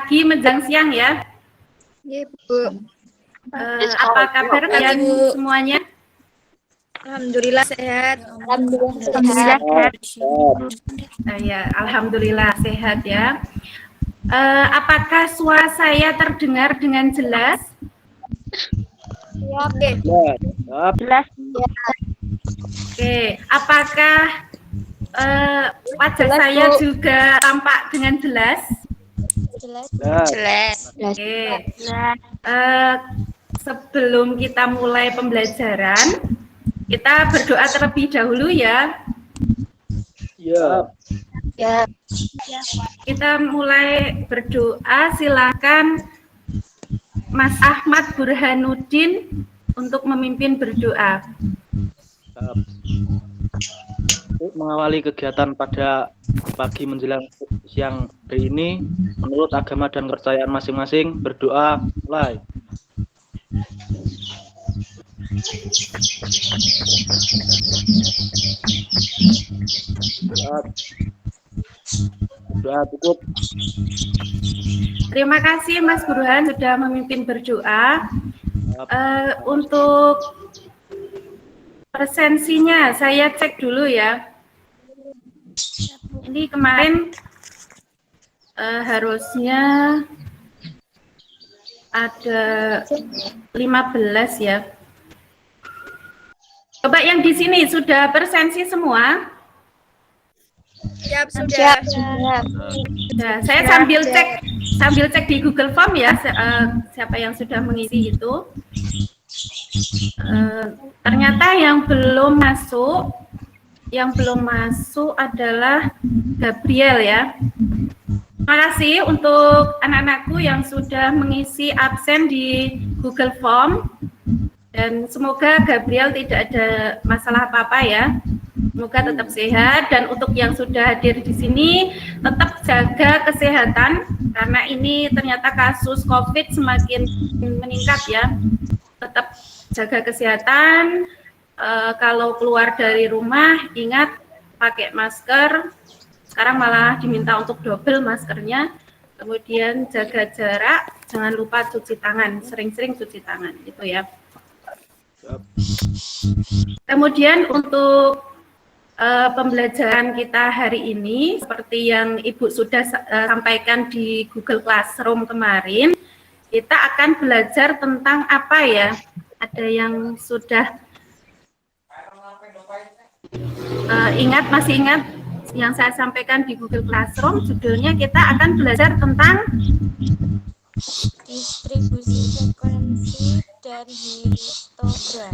pagi menjelang siang ya. Iya, Bu. Apa kabar kalian semuanya? Alhamdulillah sehat. Alhamdulillah sehat. Ya, alhamdulillah sehat ya. Apakah suara saya terdengar dengan jelas? Oke. Jelas. Oke, apakah wajah Jelas, saya Bu. juga tampak dengan jelas? Jelas. Oke. Jelas. Sebelum kita mulai pembelajaran, kita berdoa terlebih dahulu ya. Ya. Kita mulai berdoa, silakan Mas Ahmad Burhanuddin untuk memimpin berdoa. Untuk mengawali kegiatan pada pagi menjelang siang hari ini, menurut agama dan kepercayaan masing-masing, berdoa mulai. Doa cukup. Terima kasih Mas Burhan sudah memimpin berdoa. Untuk presensinya saya cek dulu ya. Ini kemarin harusnya ada 15 ya. Coba yang di sini sudah presensi semua? Siap, sudah. Nah, saya sambil cek di Google Form ya, siapa yang sudah mengisi itu. Ternyata yang belum masuk adalah Gabriel ya. Terima kasih untuk anak-anakku yang sudah mengisi absen di Google Form, dan semoga Gabriel tidak ada masalah apa-apa ya. Semoga tetap sehat, dan untuk yang sudah hadir di sini tetap jaga kesehatan karena ini ternyata kasus COVID semakin meningkat ya. Tetap jaga kesehatan. Kalau keluar dari rumah ingat pakai masker. Sekarang malah diminta untuk double maskernya. Kemudian jaga jarak, jangan lupa cuci tangan, sering-sering cuci tangan gitu ya. Kemudian untuk pembelajaran kita hari ini, seperti yang Ibu sudah sampaikan di Google Classroom kemarin, kita akan belajar tentang apa ya? Ada yang sudah masih ingat yang saya sampaikan di Google Classroom? Judulnya kita akan belajar tentang Distribusi frekuensi dan histogram.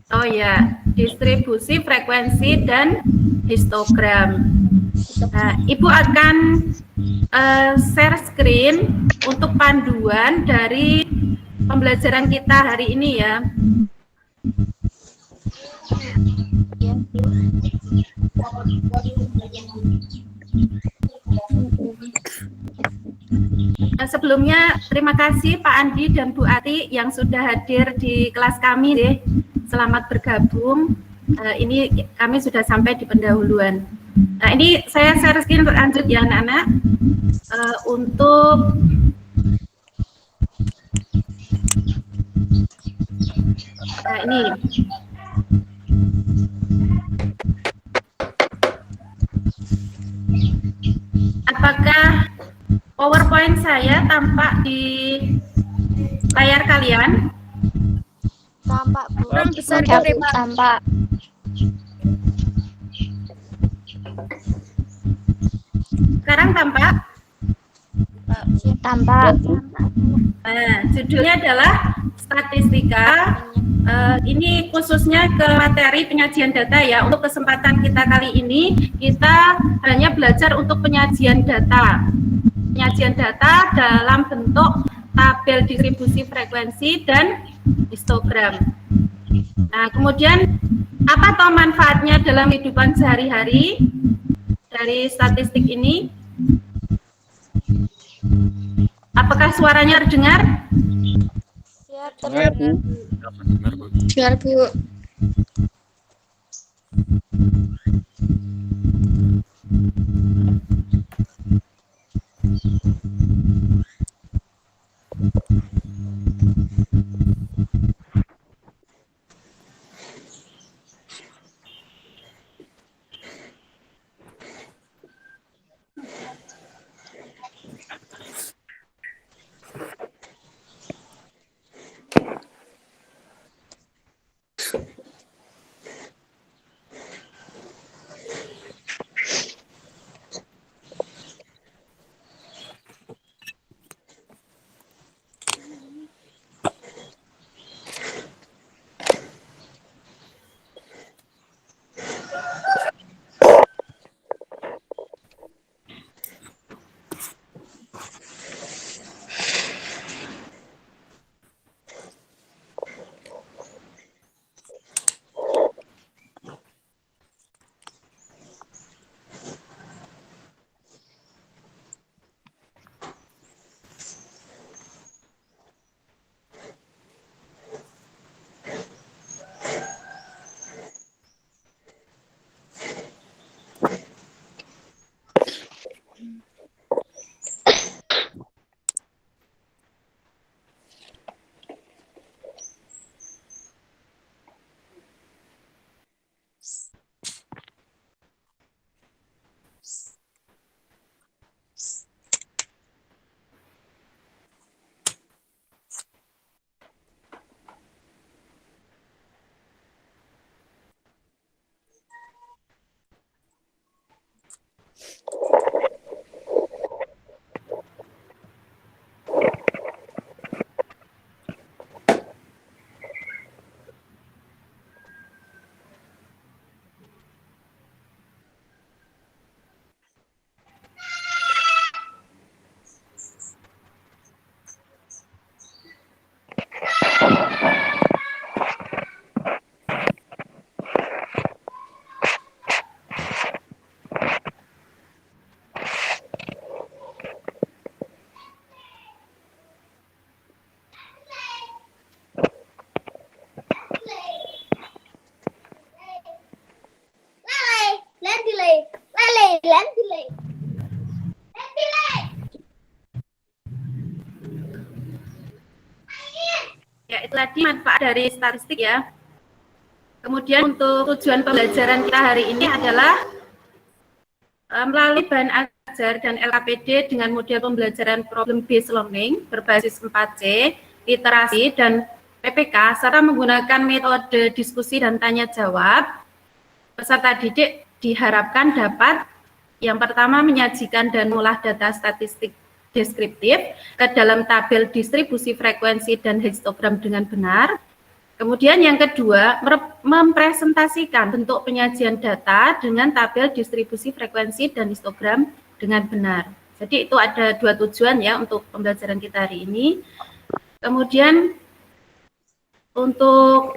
Oh ya, distribusi frekuensi dan histogram. Nah, Ibu akan share screen untuk panduan dari pembelajaran kita hari ini ya. Sebelumnya terima kasih Pak Andi dan Bu Ati yang sudah hadir di kelas kami deh. Selamat bergabung. Ini kami sudah sampai di pendahuluan. Nah, ini saya share screen berlanjut ya anak-anak. Untuk ini apakah PowerPoint saya tampak di layar kalian? Tampak, Bu. Kurang besar, Tampak. Sekarang tampak? Tampak. Nah, judulnya adalah statistika. Ini khususnya ke materi penyajian data ya. Untuk kesempatan kita kali ini, kita hanya belajar untuk penyajian data. Penyajian data dalam bentuk tabel distribusi frekuensi dan histogram. Nah, kemudian apa toh manfaatnya dalam kehidupan sehari-hari dari statistik ini? Apakah suaranya terdengar? Terdengar, Bu. Dengar, Bu. Ya, itu tadi manfaat dari statistik ya. Kemudian untuk tujuan pembelajaran kita hari ini adalah melalui bahan ajar dan LKPD dengan model pembelajaran problem based learning berbasis 4C, literasi, dan PPK, serta menggunakan metode diskusi dan tanya jawab, peserta didik diharapkan dapat yang pertama menyajikan dan mengolah data statistik deskriptif ke dalam tabel distribusi frekuensi dan histogram dengan benar. Kemudian yang kedua, mempresentasikan bentuk penyajian data dengan tabel distribusi frekuensi dan histogram dengan benar. Jadi itu ada dua tujuan ya untuk pembelajaran kita hari ini. Kemudian untuk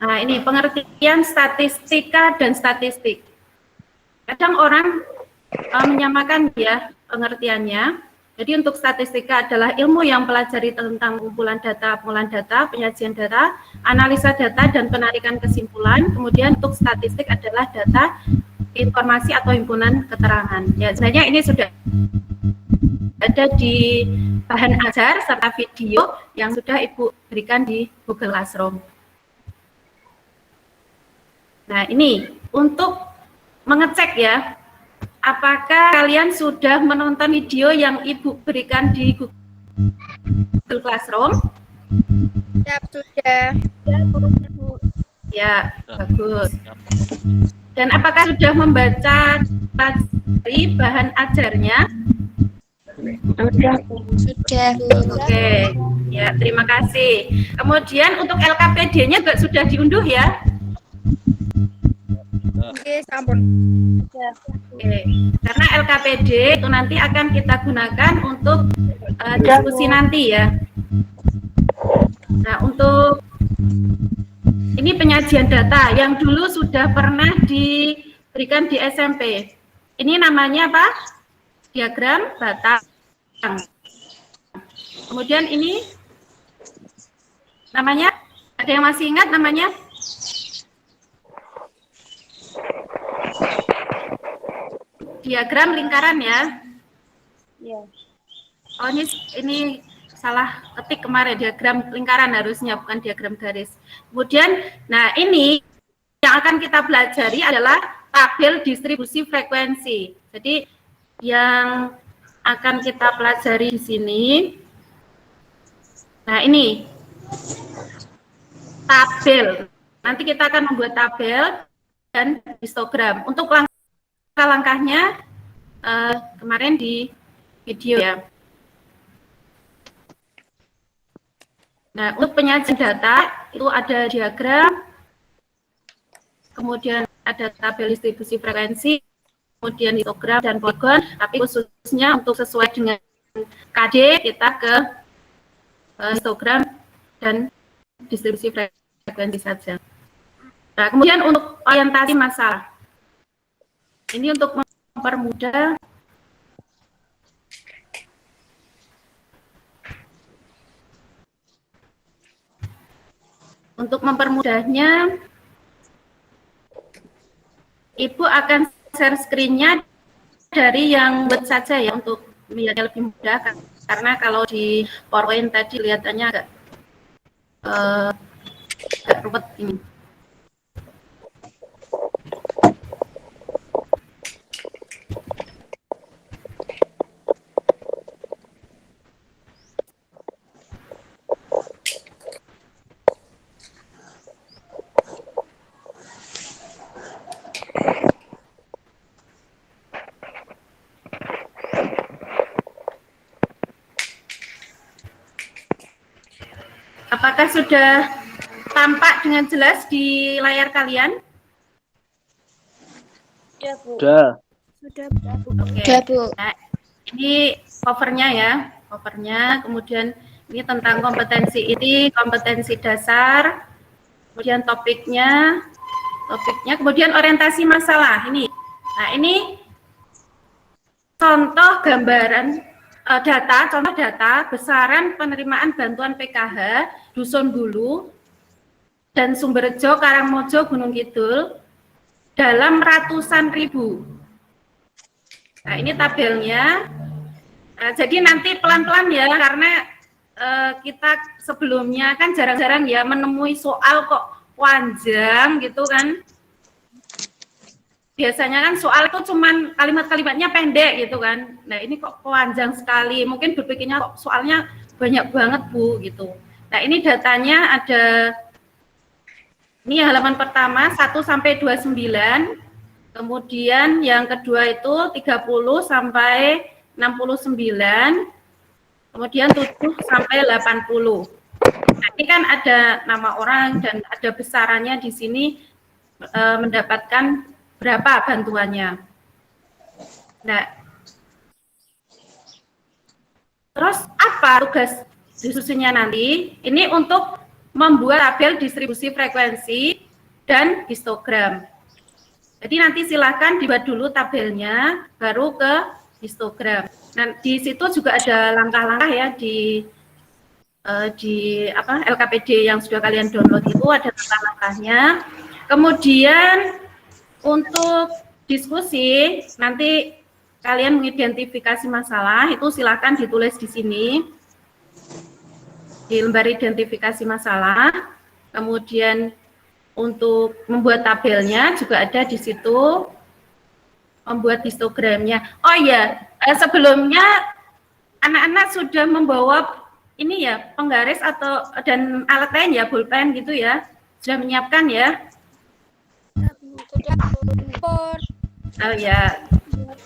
ini pengertian statistika dan statistik. Kadang orang menyamakan ya pengertiannya. Jadi untuk statistika adalah ilmu yang pelajari tentang kumpulan data, pengolahan data, penyajian data, analisa data, dan penarikan kesimpulan. Kemudian untuk statistik adalah data, informasi atau himpunan keterangan. Ya, sebenarnya ini sudah ada di bahan ajar serta video yang sudah Ibu berikan di Google Classroom. Nah, ini untuk mengecek ya, apakah kalian sudah menonton video yang Ibu berikan di Google Classroom? Ya, sudah. Ya, bagus. Dan apakah sudah membaca dari bahan ajarnya? Sudah. Oke, ya terima kasih. Kemudian untuk LKPD-nya juga sudah diunduh ya? Oke, sampun. Oke, karena LKPD itu nanti akan kita gunakan untuk diskusi nanti ya. Nah, untuk ini penyajian data yang dulu sudah pernah diberikan di SMP. Ini namanya apa? Diagram batang. Kemudian ini namanya, ada yang masih ingat namanya? Diagram lingkaran ya. Ya. Oh ini salah ketik kemarin, diagram lingkaran harusnya, bukan diagram garis. Kemudian, nah ini yang akan kita pelajari adalah tabel distribusi frekuensi. Jadi yang akan kita pelajari di sini, nah ini tabel. Nanti kita akan membuat tabel dan histogram. Untuk langkah-langkahnya kemarin di video ya. Nah, untuk penyajian data itu ada diagram, kemudian ada tabel distribusi frekuensi, kemudian histogram dan poligon, tapi khususnya untuk sesuai dengan KD kita ke histogram dan distribusi frekuensi saja. Nah, kemudian untuk orientasi masalah. Ini untuk mempermudah mempermudahnya, Ibu akan share screen-nya dari yang web saja ya untuk melihatnya lebih mudah, karena kalau di PowerPoint tadi kelihatannya agak ruwet ini. Apakah sudah tampak dengan jelas di layar kalian? Ya, Bu. Sudah. Sudah, Oke. Sudah, Bu. Nah, ini covernya ya, covernya. Kemudian ini tentang kompetensi ini, kompetensi dasar. Kemudian topiknya, kemudian orientasi masalah ini. Nah, ini contoh gambaran contoh data besaran penerimaan bantuan PKH Dusun Bulu dan Sumberjo, Karangmojo, Gunung Kidul dalam ratusan ribu. Nah, ini tabelnya. Jadi nanti pelan-pelan ya, karena kita sebelumnya kan jarang-jarang ya menemui soal kok panjang gitu kan. Biasanya kan soal itu cuman kalimat-kalimatnya pendek gitu kan. Nah, ini kok panjang sekali. Mungkin berpikirnya kok soalnya banyak banget, Bu, gitu. Nah, ini datanya ada, ini halaman pertama 1 sampai 29. Kemudian yang kedua itu 30 sampai 69. Kemudian 7 sampai 80. Nah, ini kan ada nama orang dan ada besarannya di sini mendapatkan berapa bantuannya. Nah, terus apa tugas diskusinya nanti? Ini untuk membuat tabel distribusi frekuensi dan histogram. Jadi nanti silakan dibuat dulu tabelnya, baru ke histogram. Nah, di situ juga ada langkah-langkah ya di LKPD yang sudah kalian download itu ada langkah-langkahnya. Kemudian untuk diskusi, nanti kalian mengidentifikasi masalah, itu silakan ditulis di sini, di lembar identifikasi masalah. Kemudian untuk membuat tabelnya juga ada di situ, membuat histogramnya. Oh iya, sebelumnya anak-anak sudah membawa ini ya, penggaris atau dan alat lain ya, pulpen gitu ya, sudah menyiapkan ya. Oh ya.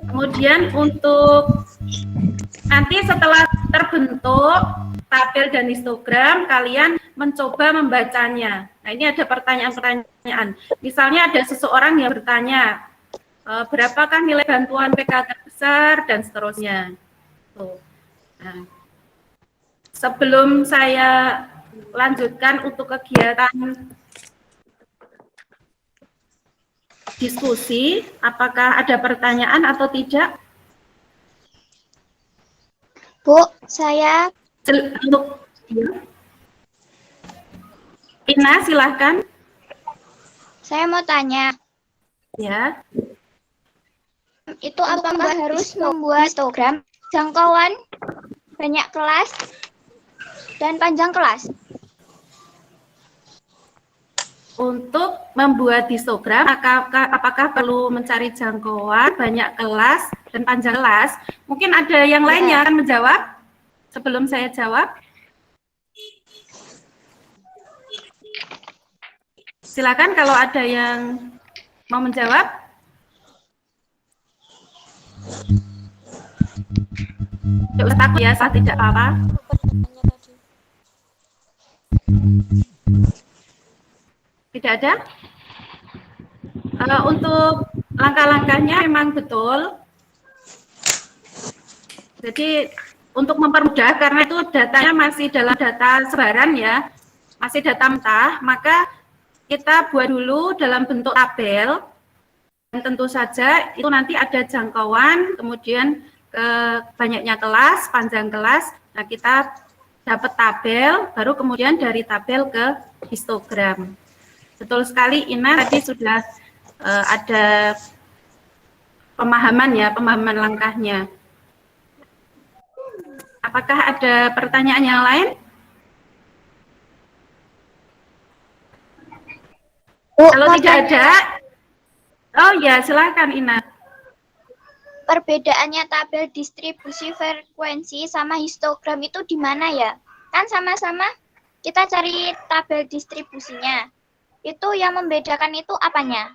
Kemudian untuk nanti setelah terbentuk tabel dan histogram, kalian mencoba membacanya. Nah, ini ada pertanyaan-pertanyaan. Misalnya ada seseorang yang bertanya, berapakah nilai bantuan PK terbesar dan seterusnya. Tuh. Nah, sebelum saya lanjutkan untuk kegiatan diskusi, apakah ada pertanyaan atau tidak? Bu, saya Untuk Ina, silahkan. mau tanya, Ya. itu apakah harus membuat histogram jangkauan banyak kelas dan panjang kelas? Untuk membuat histogram, apakah perlu mencari jangkauan banyak kelas dan panjang kelas? Mungkin ada yang lain yang akan menjawab sebelum saya jawab. Silakan kalau ada yang mau menjawab. Tidak usah takut ya, saya tidak apa-apa. Tidak ada? Untuk langkah-langkahnya memang betul. Jadi untuk mempermudah, karena itu datanya masih dalam data sebaran ya, masih data mentah, maka kita buat dulu dalam bentuk tabel. Dan tentu saja itu nanti ada jangkauan, kemudian banyaknya kelas, panjang kelas. Nah, kita dapat tabel, baru kemudian dari tabel ke histogram. Betul sekali, Ina, tadi sudah ada pemahaman ya, pemahaman langkahnya. Apakah ada pertanyaan yang lain? Kalau tidak ada, oh ya, silakan Ina. Perbedaannya tabel distribusi frekuensi sama histogram itu di mana ya? Kan sama-sama kita cari tabel distribusinya. Itu yang membedakan itu apanya?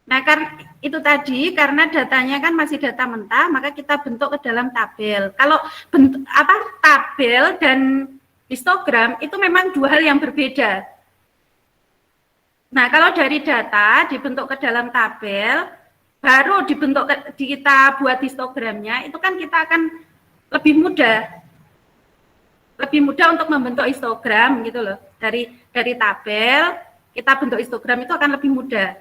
Nah, kan itu tadi karena datanya kan masih data mentah, maka kita bentuk ke dalam tabel. Kalau bentuk tabel dan histogram itu memang dua hal yang berbeda. Nah, kalau dari data dibentuk ke dalam tabel, baru dibentuk kita buat histogramnya, itu kan kita akan lebih mudah untuk membentuk histogram gitu loh. Dari tabel kita bentuk histogram itu akan lebih mudah.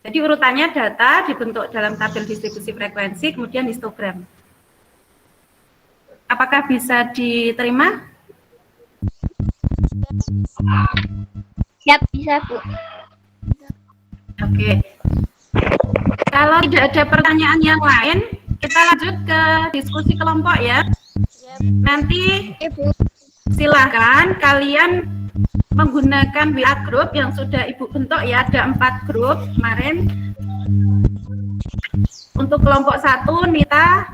Jadi urutannya data dibentuk dalam tabel distribusi frekuensi, kemudian histogram. Apakah bisa diterima? Siap, bisa, Bu. Oke. Kalau tidak ada pertanyaan yang lain, kita lanjut ke diskusi kelompok ya. Nanti Ibu. silakan kalian menggunakan WA group yang sudah Ibu bentuk ya, ada 4 grup kemarin. Untuk kelompok 1 Nira,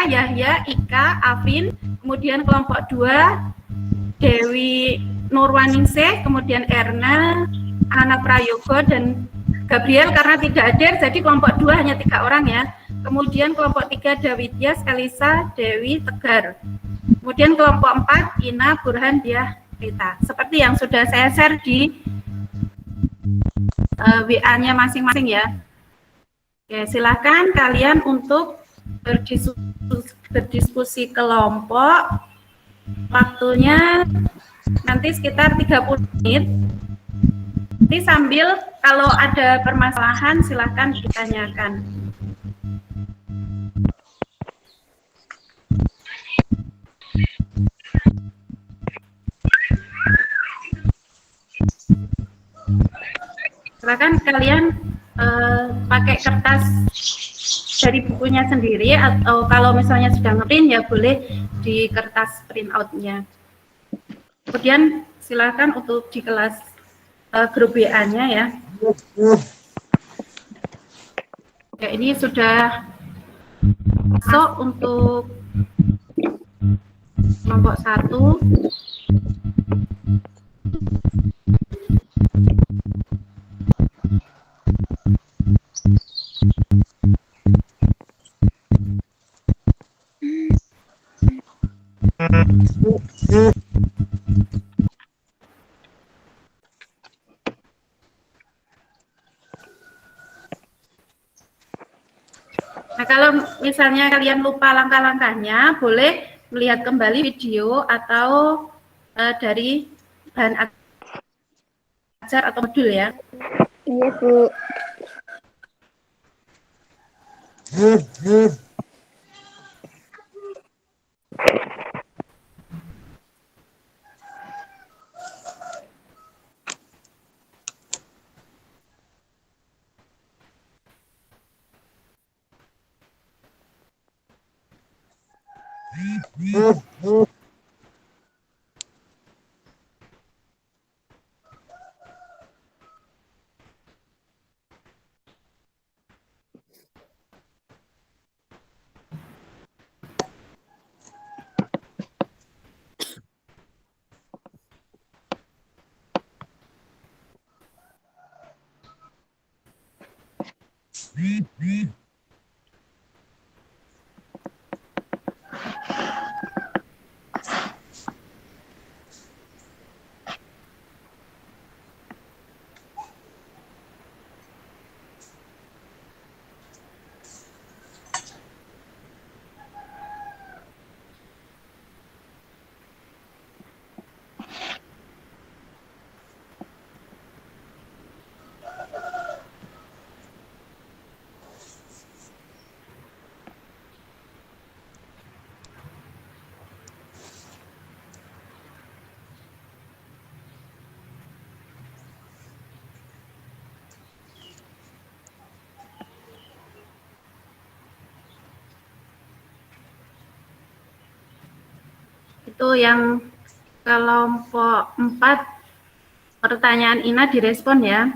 Yahya, Ika, Afin, kemudian kelompok 2 Dewi Nurwaningsih, kemudian Erna, Ana Prayogo, dan Gabriel karena tidak hadir, jadi kelompok 2 hanya 3 orang ya. Kemudian kelompok 3 Dawidyas, Elisa, Dewi, Tegar. Kemudian kelompok 4 Ina, Burhan, Diah, Rita. Seperti yang sudah saya share di WA-nya masing-masing ya. Oke, silakan kalian untuk berdiskusi kelompok. Waktunya nanti sekitar 30 menit. Nanti sambil kalau ada permasalahan silahkan ditanyakan. Silakan kalian pakai kertas dari bukunya sendiri, atau kalau misalnya sudah ngeprint ya boleh di kertas printout-nya. Kemudian silakan untuk di kelas grup WA-nya ya. Ya, ini sudah masuk untuk kelompok 1. Nah, kalau misalnya kalian lupa langkah-langkahnya, boleh melihat kembali video atau dari bahan ajar atau modul ya. Iya, Bu. Itu yang kelompok 4, pertanyaan Ina direspon ya.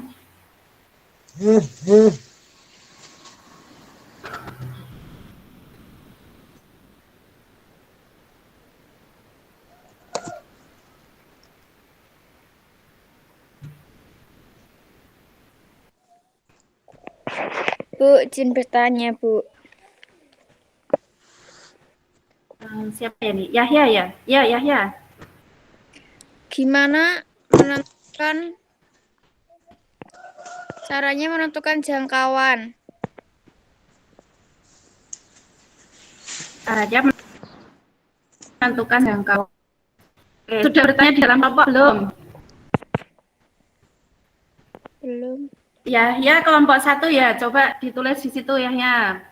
Bu, izin bertanya, Bu. Siapa ya nih? Yahya ya? Ya, Yahya. Gimana caranya menentukan jangkauan? Caranya menentukan jangkauan. Oke, sudah bertanya di dalam kelompok belum? Belum. Yahya kelompok 1 ya, coba ditulis di situ Yahya.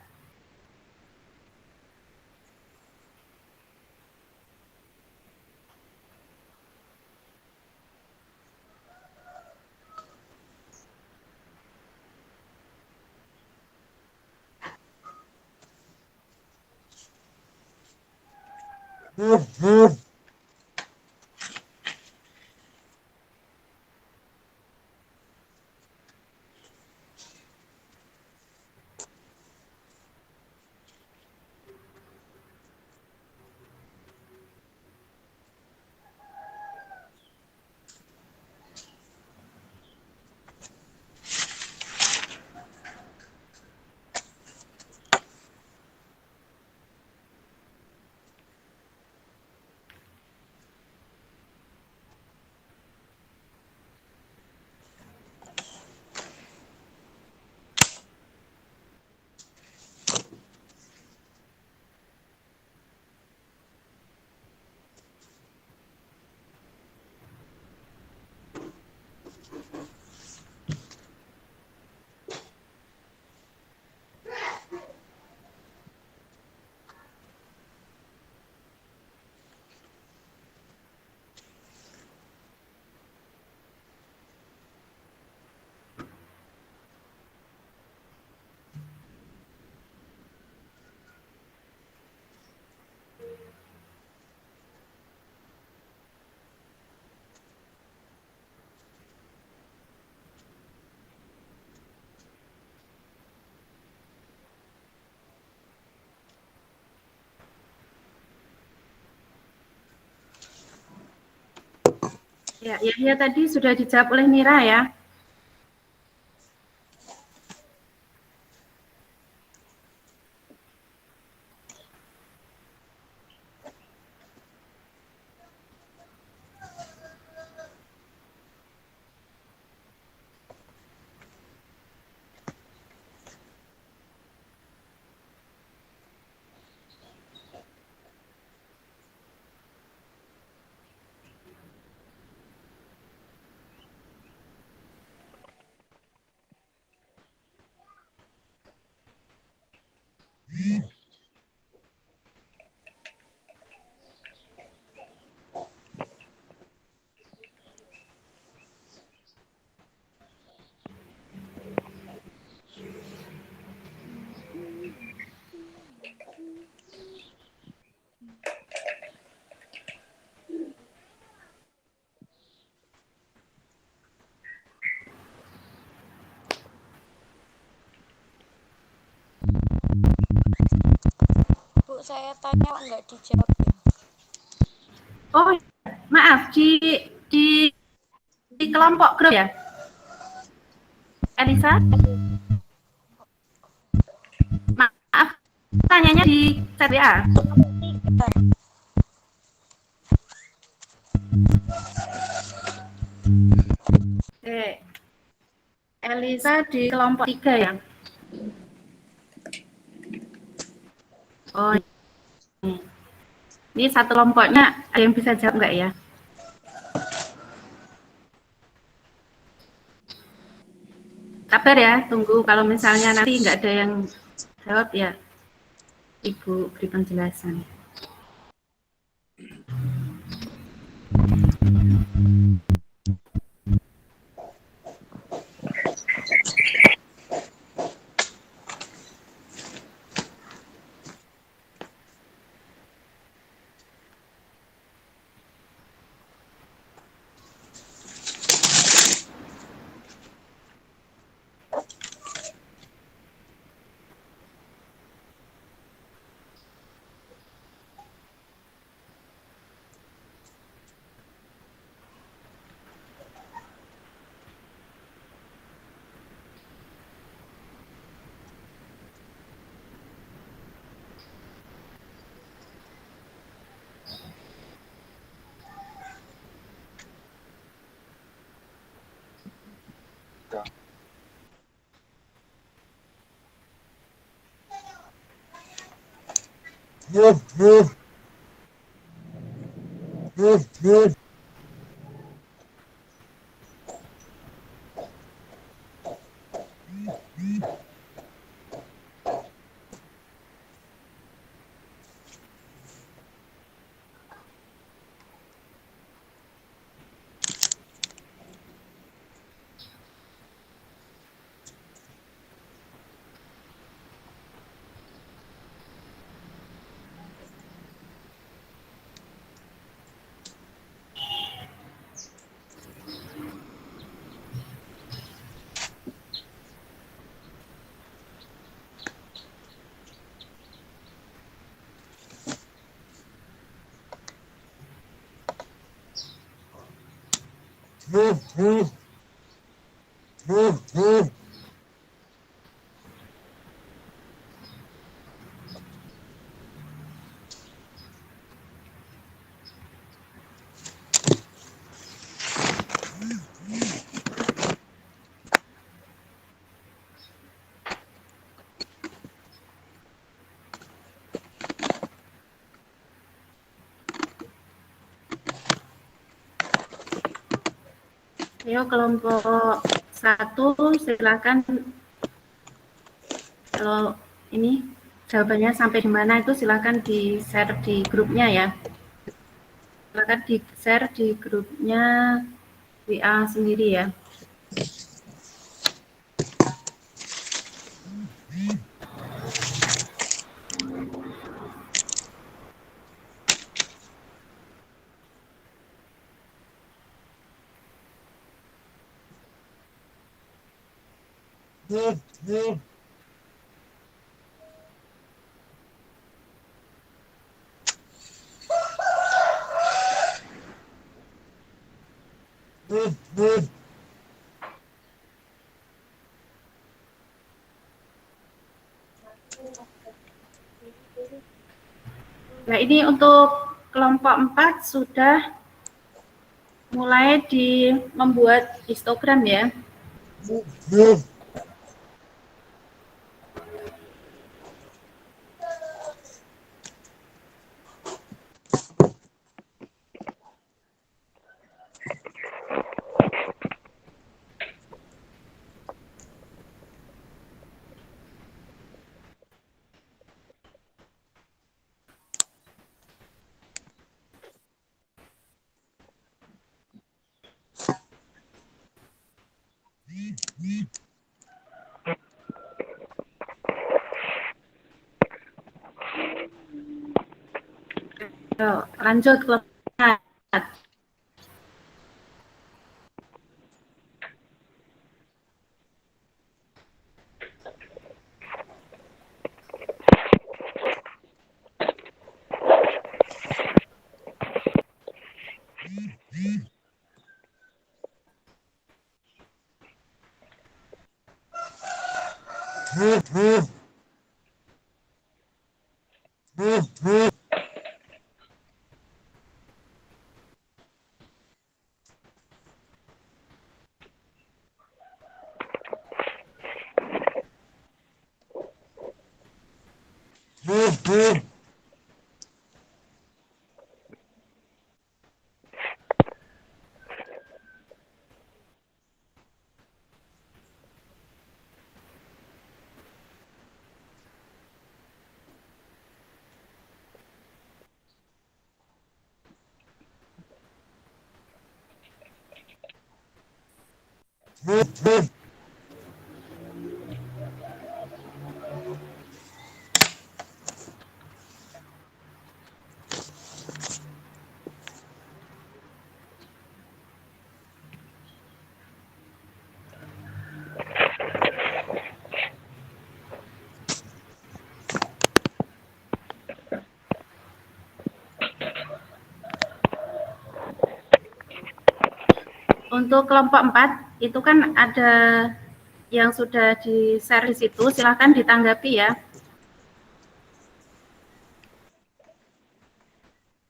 Ya, Yahya tadi sudah dijawab oleh Mira ya. Bu, saya tanya kok nggak dijawab ya? Oh, maaf, di kelompok grup ya? Elisa? Maaf, tanyanya di chat WA. Oke. Elisa di kelompok 3 ya? Oh, ini satu kelompoknya ada yang bisa jawab nggak ya? Sabar ya, tunggu kalau misalnya nanti nggak ada yang jawab ya, Ibu beri penjelasan. Ayo kelompok 1 silakan, kalau ini jawabannya sampai di mana itu silakan di share di grupnya ya. Silakan di share di grupnya WA sendiri ya. Nah, ini untuk kelompok 4 sudah mulai membuat histogram ya. Yuk, lanjut kelompok 4. Untuk kelompok 4 itu kan ada yang sudah di-share di situ, silahkan ditanggapi ya.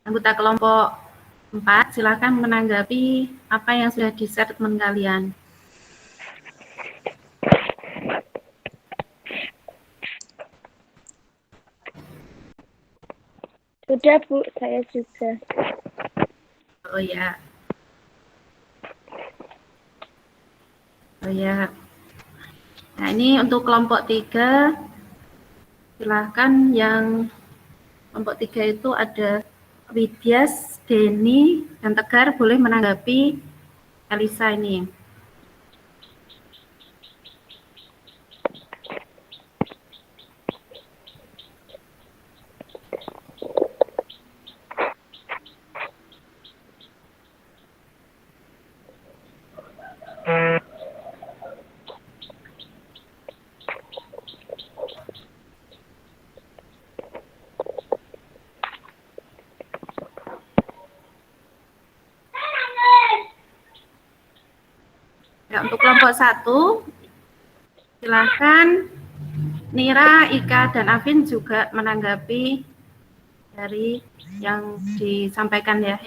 Anggota kelompok 4 silahkan menanggapi apa yang sudah di-share teman kalian. Udah Bu, saya juga. Oh ya. Oh ya. Nah, ini untuk kelompok 3. Silahkan yang kelompok 3 itu ada Widyas, Denny, dan Tegar boleh menanggapi Elisa ini. Ya, untuk kelompok 1, silahkan Nira, Ika, dan Afin juga menanggapi dari yang disampaikan ya.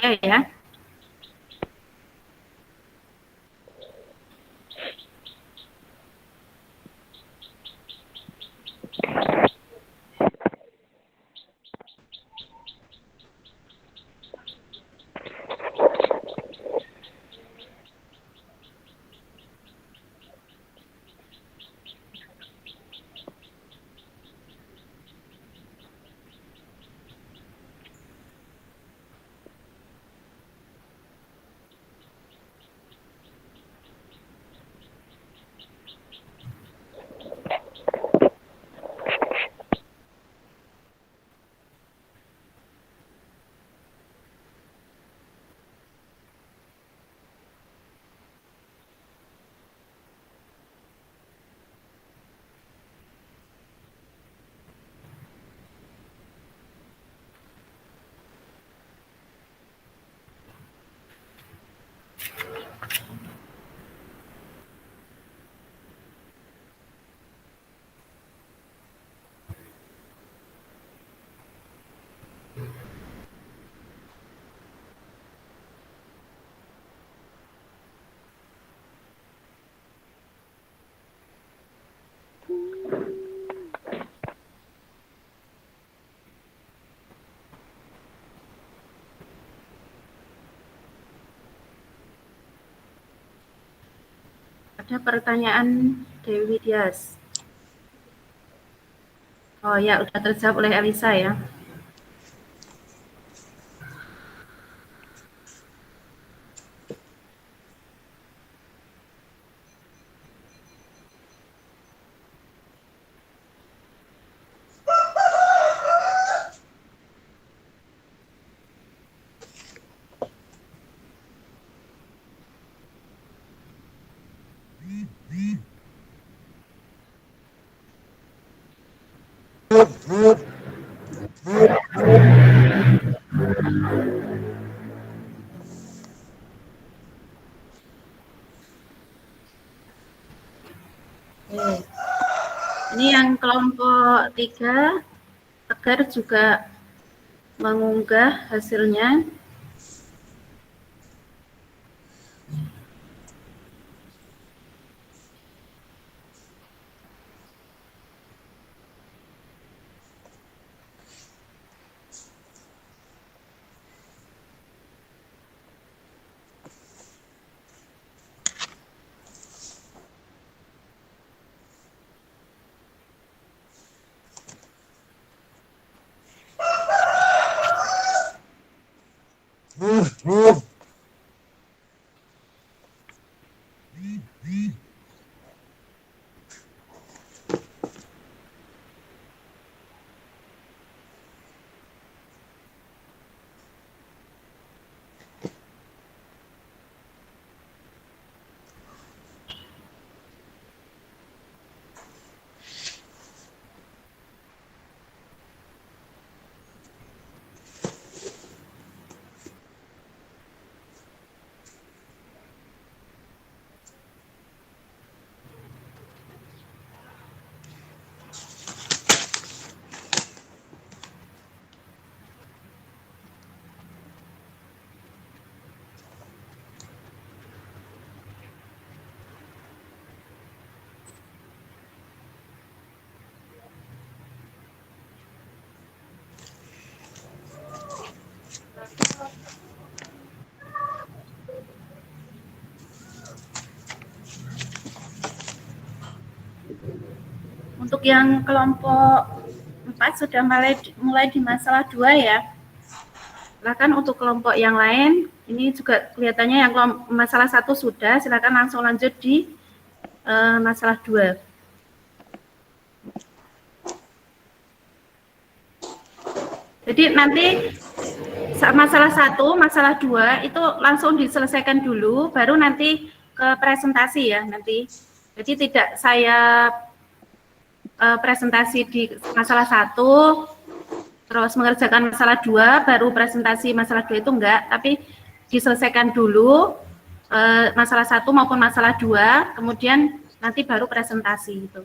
Ada pertanyaan Dewi Dias. Oh ya, udah terjawab oleh Elisa ya. Oke. Ini yang kelompok 3, Tegar juga mengunggah hasilnya. Untuk yang kelompok 4 sudah mulai di masalah 2 ya. Silakan untuk kelompok yang lain, ini juga kelihatannya yang masalah 1 sudah, silakan langsung lanjut di masalah 2. Jadi nanti masalah 1, masalah 2 itu langsung diselesaikan dulu, baru nanti ke presentasi ya nanti. Jadi tidak saya presentasi di masalah 1, terus mengerjakan masalah 2, baru presentasi masalah 2 itu enggak, tapi diselesaikan dulu masalah 1 maupun masalah 2, kemudian nanti baru presentasi itu.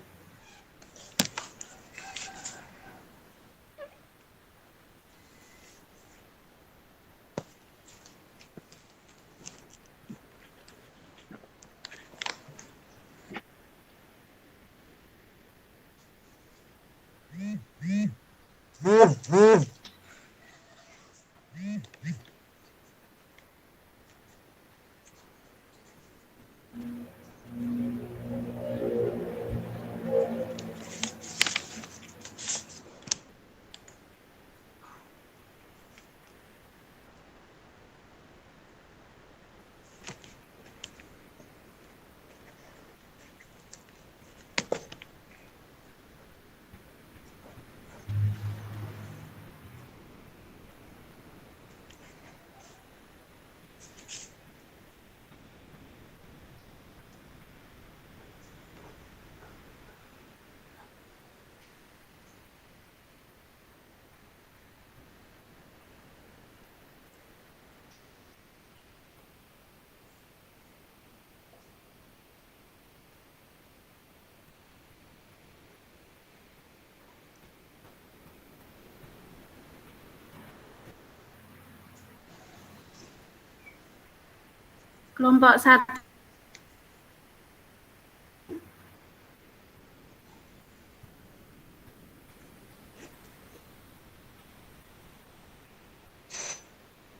Kelompok 1.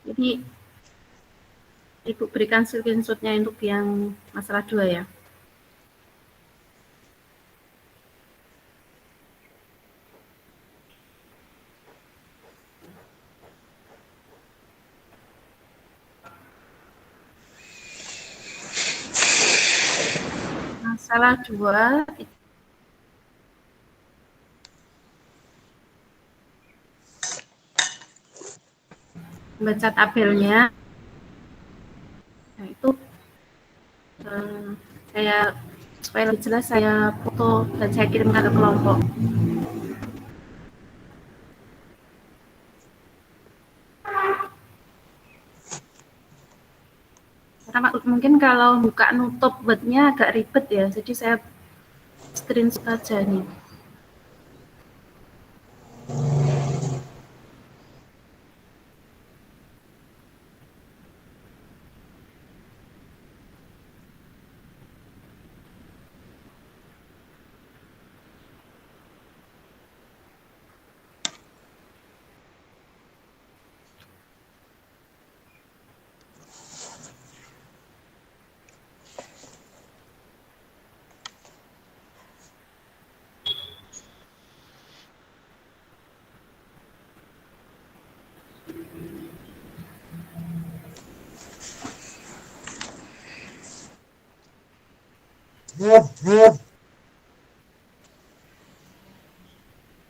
Jadi Ibu berikan screenshot-nya untuk yang masalah 2 ya. Masalah 2 baca tabelnya. Nah, itu saya supaya lebih jelas saya foto dan saya kirimkan ke kelompok. Karena mungkin kalau buka nutup wordnya agak ribet ya, jadi saya screenshot aja nih.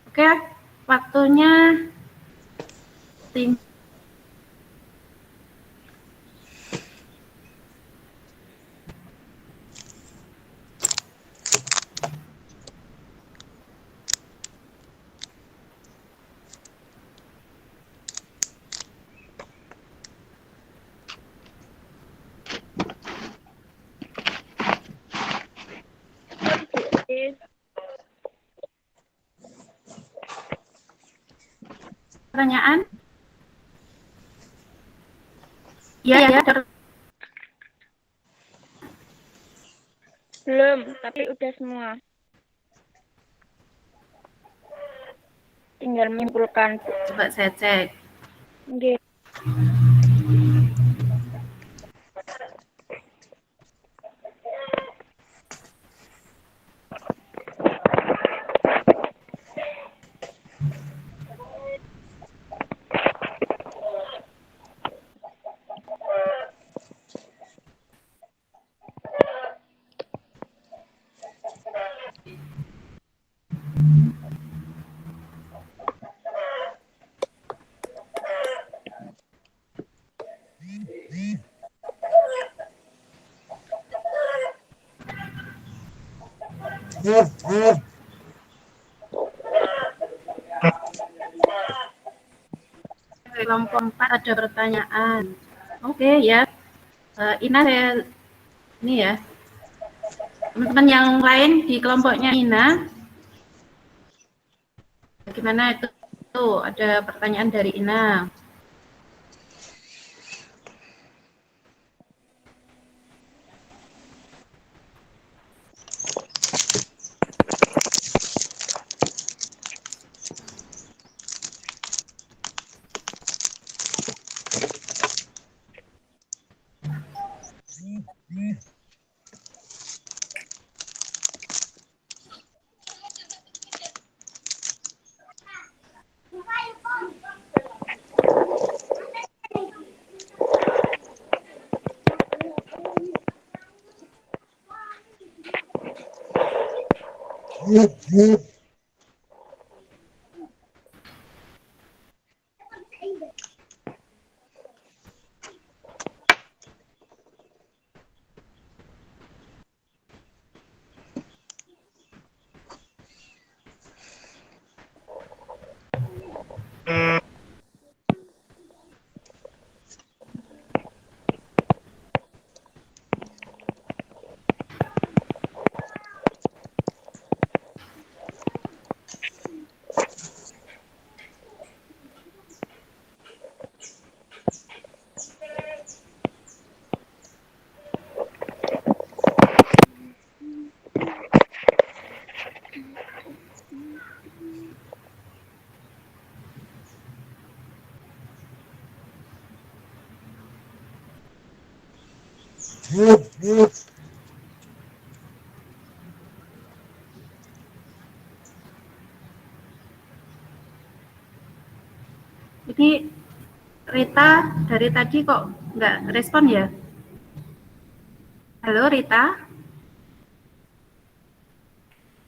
Oke, waktunya pertanyaan? Ya. Belum, tapi udah semua. Tinggal menyimpulkan. Coba saya cek. Oke. Kelompok 4 ada pertanyaan. Oke ya. Ina saya ini ya. Teman-teman yang lain di kelompoknya Ina, bagaimana itu? Tuh, ada pertanyaan dari Ina. Ini Rita dari tadi kok nggak respon ya? Halo Rita?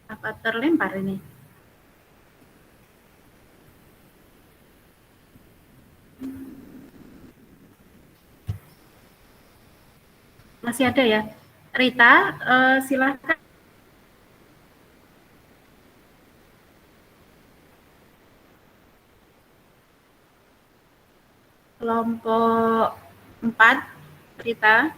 Apa terlempar ini? Masih ada ya? Rita, silahkan. Kelompok 4, Rita.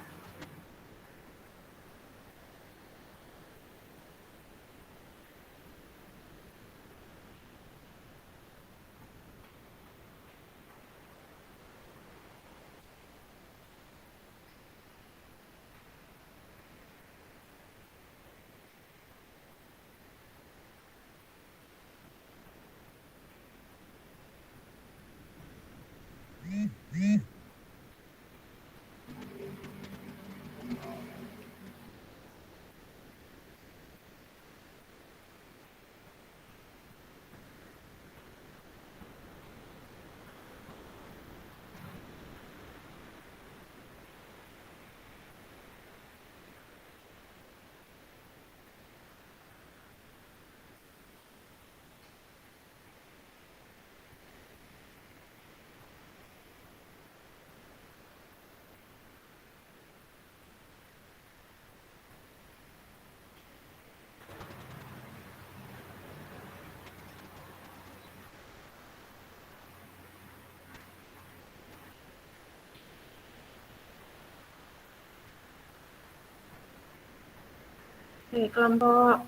Oke, kelompok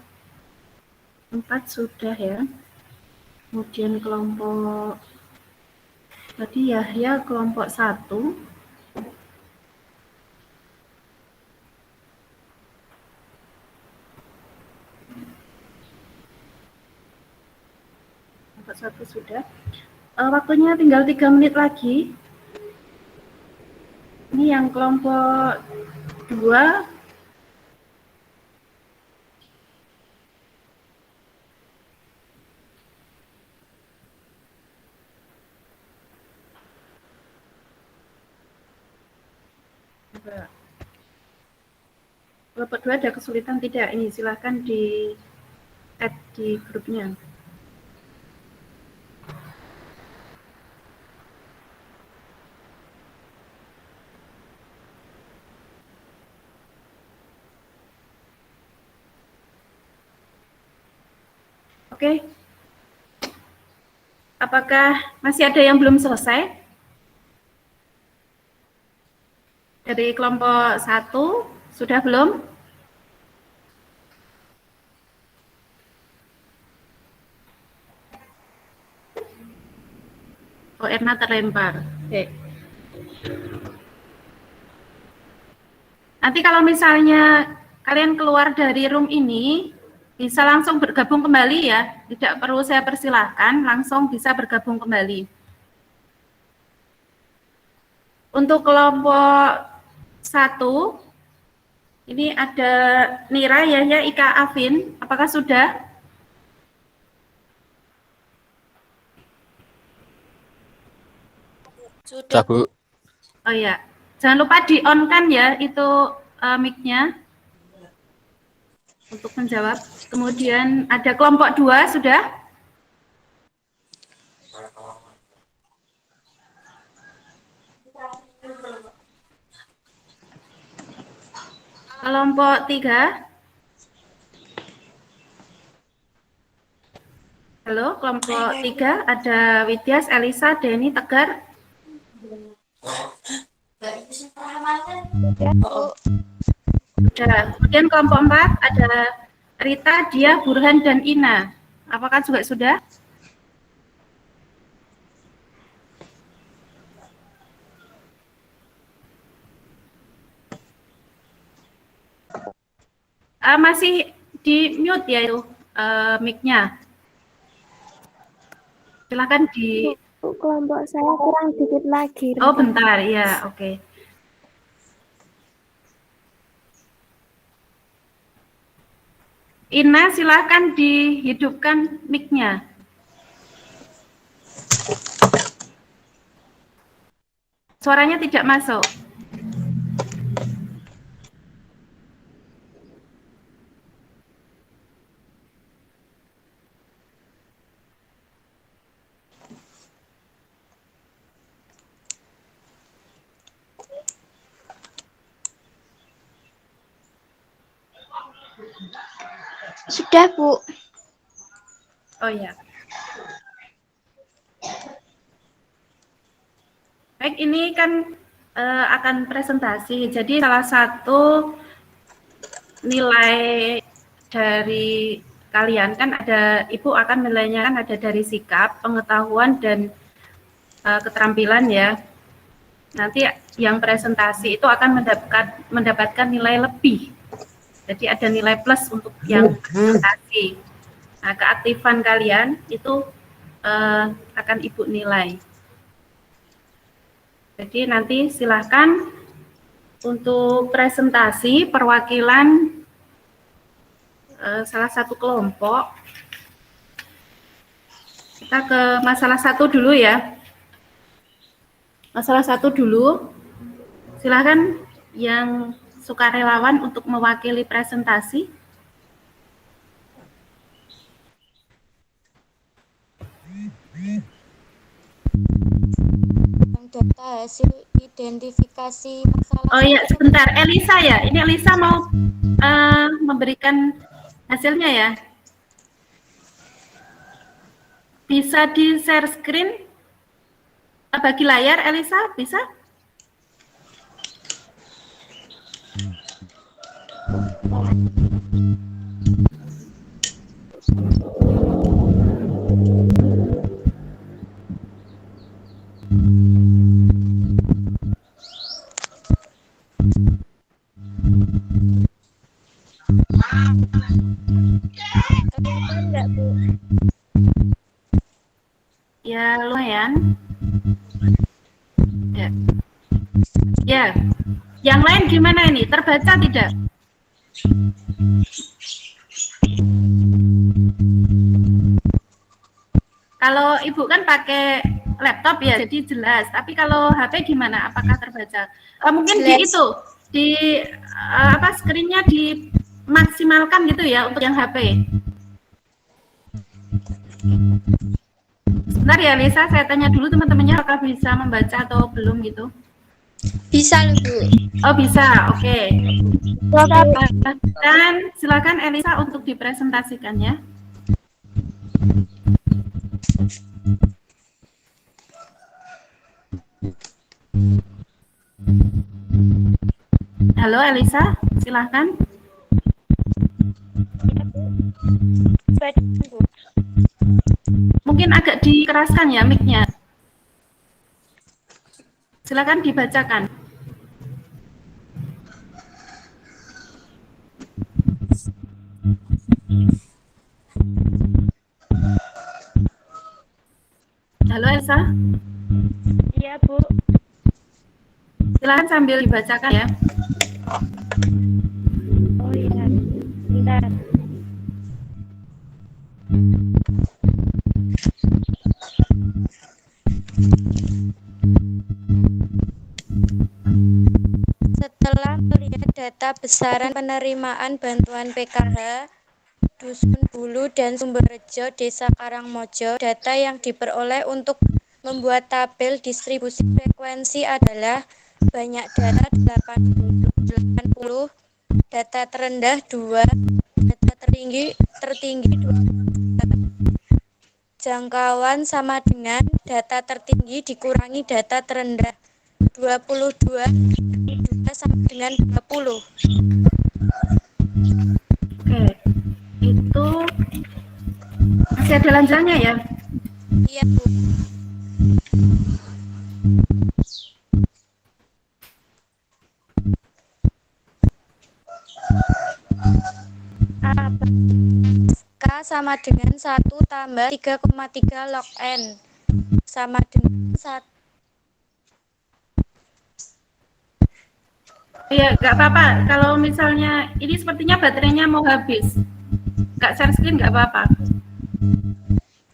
4 sudah ya. Kemudian kelompok tadi Yahya kelompok 1. Kelompok 1 sudah. Waktunya tinggal 3 menit lagi. Ini yang kelompok 2. Kelompok 2 ada kesulitan tidak? Ini silahkan di add di grupnya. Oke. Apakah masih ada yang belum selesai? Dari kelompok 1, sudah belum? Oh, Erna terlempar. Oke. Nanti kalau misalnya kalian keluar dari room ini, bisa langsung bergabung kembali ya. Tidak perlu saya persilahkan, langsung bisa bergabung kembali. Untuk kelompok 1, ini ada Nira, Yahya, Ika, Afin. Apakah sudah? Sudah, Bu. Oh ya, jangan lupa di-on-kan ya itu mic-nya untuk menjawab. Kemudian ada kelompok 2 sudah? Kelompok 3? Halo, kelompok 3 ada Widyas, Elisa, Denny, Tegar. Sudah. Kemudian kelompok 4 ada Rita, Dia, Burhan, dan Ina. Apakah juga sudah? Masih di mute ya itu mic-nya. Silakan di. Kelompok saya kurang dikit lagi. Oh, bentar, ya, oke. Ina, silakan dihidupkan mic-nya. Suaranya tidak masuk. Sudah, Bu. Oh ya. Baik, ini kan akan presentasi. Jadi salah satu nilai dari kalian kan ada, Ibu akan nilainya kan ada dari sikap, pengetahuan, dan keterampilan ya. Nanti yang presentasi itu akan mendapatkan nilai lebih. Jadi ada nilai plus untuk yang presentasi. Nah, keaktifan kalian itu akan Ibu nilai. Jadi nanti silahkan untuk presentasi perwakilan salah satu kelompok. Kita ke masalah 1 dulu ya. Masalah 1 dulu. Silahkan yang sukarelawan untuk mewakili presentasi. Data hasil identifikasi masalah. Oh iya, sebentar. Elisa ya. Ini Elisa mau memberikan hasilnya ya. Bisa di share screen bagi layar, Elisa? Bisa? Ya, lumayan. Ya. Ya. Yang lain gimana ini? Terbaca tidak? Kalau Ibu kan pakai laptop ya, jadi jelas. Tapi kalau HP gimana? Apakah terbaca? Mungkin jelas. Di itu, di screen-nya dimaksimalkan gitu ya untuk yang HP. Sebentar ya Lisa, saya tanya dulu teman-temannya apakah bisa membaca atau belum gitu. Bisa, Bu. Oh bisa, oke. Dan silakan Elisa untuk dipresentasikan ya. Halo Elisa, silahkan. Baca, Bu. Mungkin agak dikeraskan ya mic-nya. Silakan dibacakan. Halo Elsa, Iya, Bu. silakan sambil dibacakan ya. Oh iya. Bentar. Setelah melihat data besaran penerimaan bantuan PKH, Dusun Bulu dan Sumberrejo, Desa Karangmojo, data yang diperoleh untuk membuat tabel distribusi frekuensi adalah banyak data 80, data terendah 2, data tertinggi 2. Jangkauan sama dengan data tertinggi dikurangi data terendah. 22 sama dengan 20. Oke, itu masih ada lanjutannya ya. Iya, Bu. Apa? K sama dengan 1 tambah 3,3 log N sama dengan 1. Iya, nggak apa-apa. Kalau misalnya ini sepertinya baterainya mau habis, nggak share screen nggak apa-apa.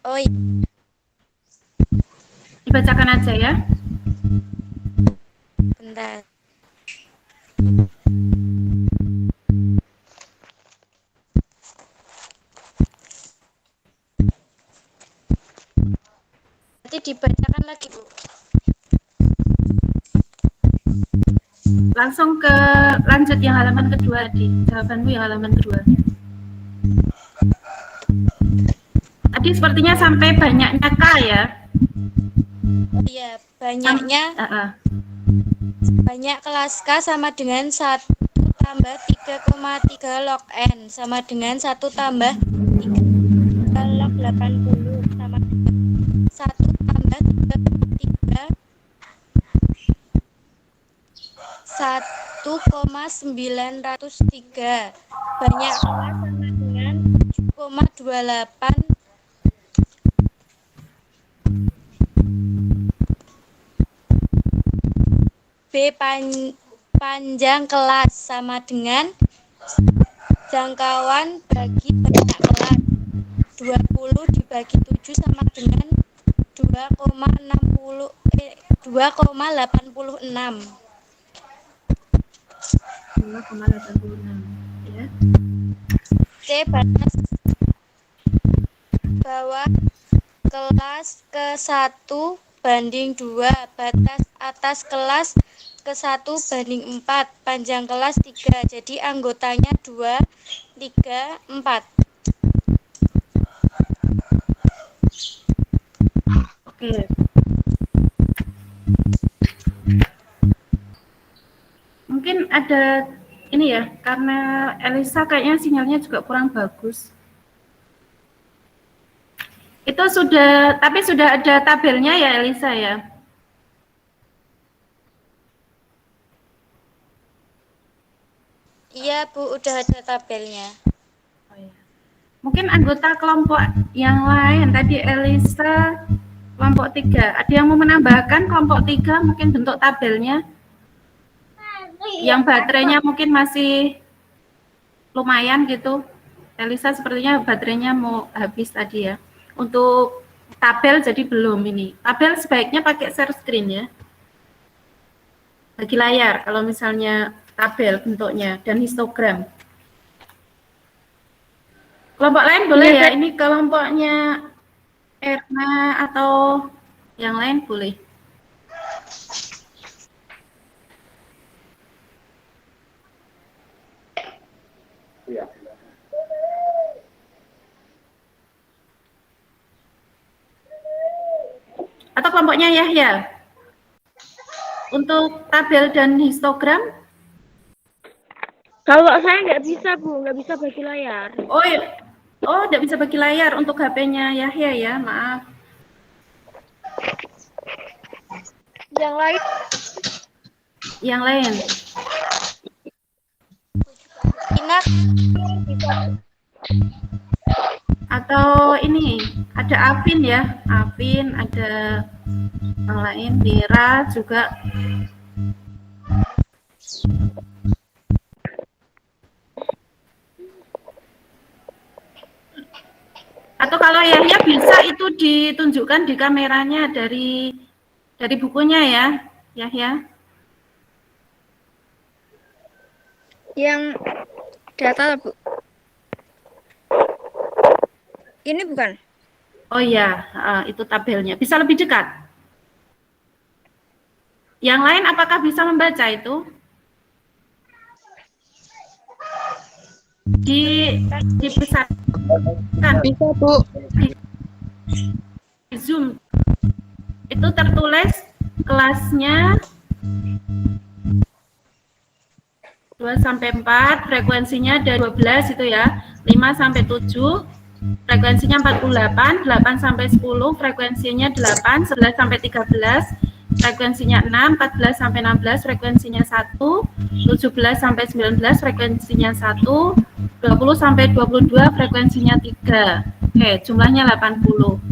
Oh iya, Dibacakan aja ya. bentar. Nanti dibacakan lagi, Bu. Langsung ke lanjut yang halaman kedua tadi. Jawabanmu yang halaman kedua. Tadi sepertinya sampai banyaknya K ya. Oh iya, banyaknya banyak kelas K sama dengan 1 tambah 3,3 log N sama dengan 1 tambah 3 Log 80 sama 1 tambah 3,3 1,903. Banyak kelas sama dengan 7,28. B panjang kelas sama dengan jangkauan bagi banyak kelas. 20 dibagi 7 sama dengan 2,86 2,86 ya. C batas bawah kelas ke 1 banding 2, batas atas kelas ke 1 banding 4, panjang kelas 3, jadi anggotanya 2, 3, 4. Oke. Mungkin ada ini ya, karena Elisa kayaknya sinyalnya juga kurang bagus. Itu tapi sudah ada tabelnya ya Elisa ya? Iya Bu, udah ada tabelnya. Oh, ya. Mungkin anggota kelompok yang lain, tadi Elisa kelompok 3, ada yang mau menambahkan kelompok 3 mungkin bentuk tabelnya? Yang baterainya mungkin masih lumayan gitu. Elisa sepertinya baterainya mau habis tadi ya. Untuk tabel jadi belum ini. Tabel sebaiknya pakai share screen ya. Bagi layar kalau misalnya tabel bentuknya dan histogram. Kelompok lain boleh ya. Ini kelompoknya Erna atau yang lain boleh. kelompoknya Yahya? Untuk tabel dan histogram? Kalau saya nggak bisa, Bu, nggak bisa bagi layar. Oh, nggak bisa bagi layar untuk HP-nya Yahya ya, maaf. Yang lain Yang lain? Ina Atau ini, ada Afin ya, Afin, ada yang lain, Mira juga. Atau kalau Yahya bisa itu ditunjukkan di kameranya dari bukunya ya, Yahya. Yang data, Bu. Ini bukan? Oh iya, itu tabelnya. Bisa lebih dekat? Yang lain apakah bisa membaca itu? Dibesarkan. Bisa, Bu. Di Zoom. Itu tertulis kelasnya 2 sampai 4, frekuensinya ada 12 itu ya. 5 sampai 7, frekuensinya 48, 8 sampai 10, frekuensinya 8, 11 sampai 13, frekuensinya 6, 14 sampai 16, frekuensinya 1, 17 sampai 19, frekuensinya 1, 20 sampai 22, frekuensinya 3. Oke, jumlahnya 80.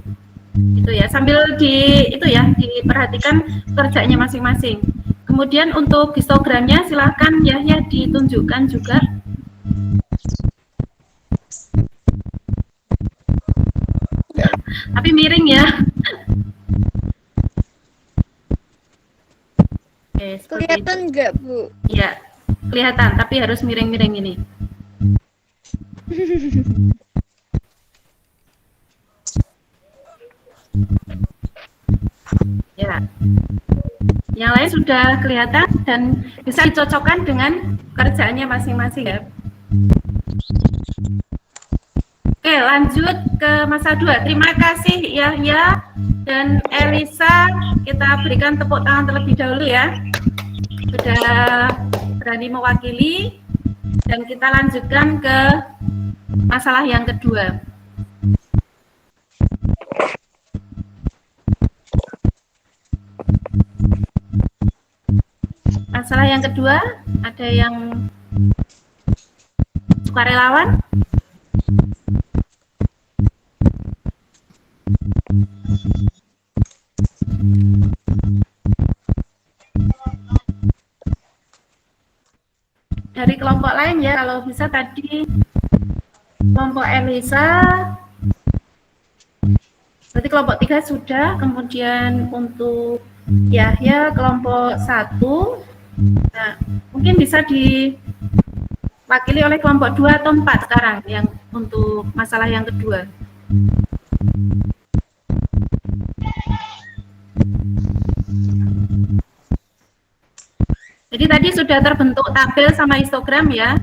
Itu ya, sambil diperhatikan kerjanya masing-masing. Kemudian untuk histogramnya silahkan Yahya ditunjukkan juga. Tapi miring ya. Oke, Kelihatan nggak, Bu? Ya, kelihatan, tapi harus miring-miring ini. Ya. Yang lain sudah kelihatan dan bisa dicocokkan dengan kerjaannya masing-masing ya. Oke, lanjut ke masa 2. Terima kasih Yahya dan Elisa. Kita berikan tepuk tangan terlebih dahulu ya. Sudah berani mewakili dan kita lanjutkan ke masalah yang kedua. Masalah yang kedua, ada yang sukarelawan? Dari kelompok lain ya, kalau bisa tadi kelompok Elisa, berarti kelompok 3 sudah, kemudian untuk Yahya kelompok 1. Nah, mungkin bisa diwakili oleh kelompok 2 atau 4 sekarang yang untuk masalah yang kedua. Jadi tadi sudah terbentuk tabel sama histogram ya.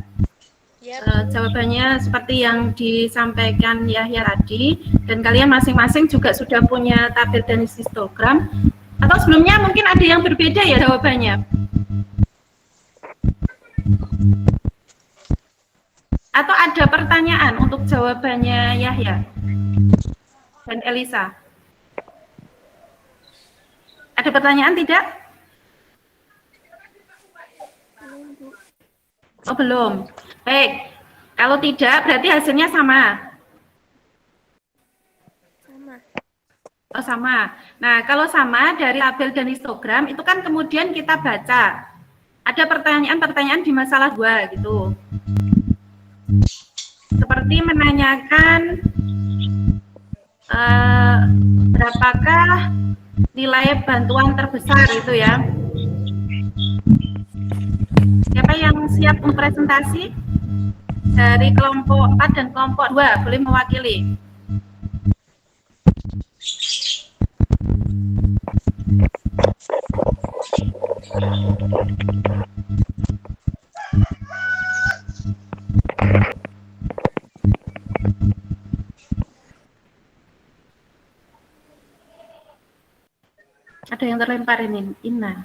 Jawabannya seperti yang disampaikan Yahya tadi, dan kalian masing-masing juga sudah punya tabel dan histogram. Atau sebelumnya mungkin ada yang berbeda ya jawabannya? Atau ada pertanyaan untuk jawabannya Yahya dan Elisa? Ada pertanyaan tidak? Oh belum. Baik, kalau tidak berarti hasilnya sama. Oh sama. Nah kalau sama dari tabel dan histogram itu kan kemudian kita baca. Ada pertanyaan-pertanyaan di masalah 2 gitu. Seperti menanyakan berapakah nilai bantuan terbesar itu ya. Siapa yang siap mempresentasi? Dari kelompok 4 dan kelompok 2 boleh mewakili. yang terlempar ini, Ina.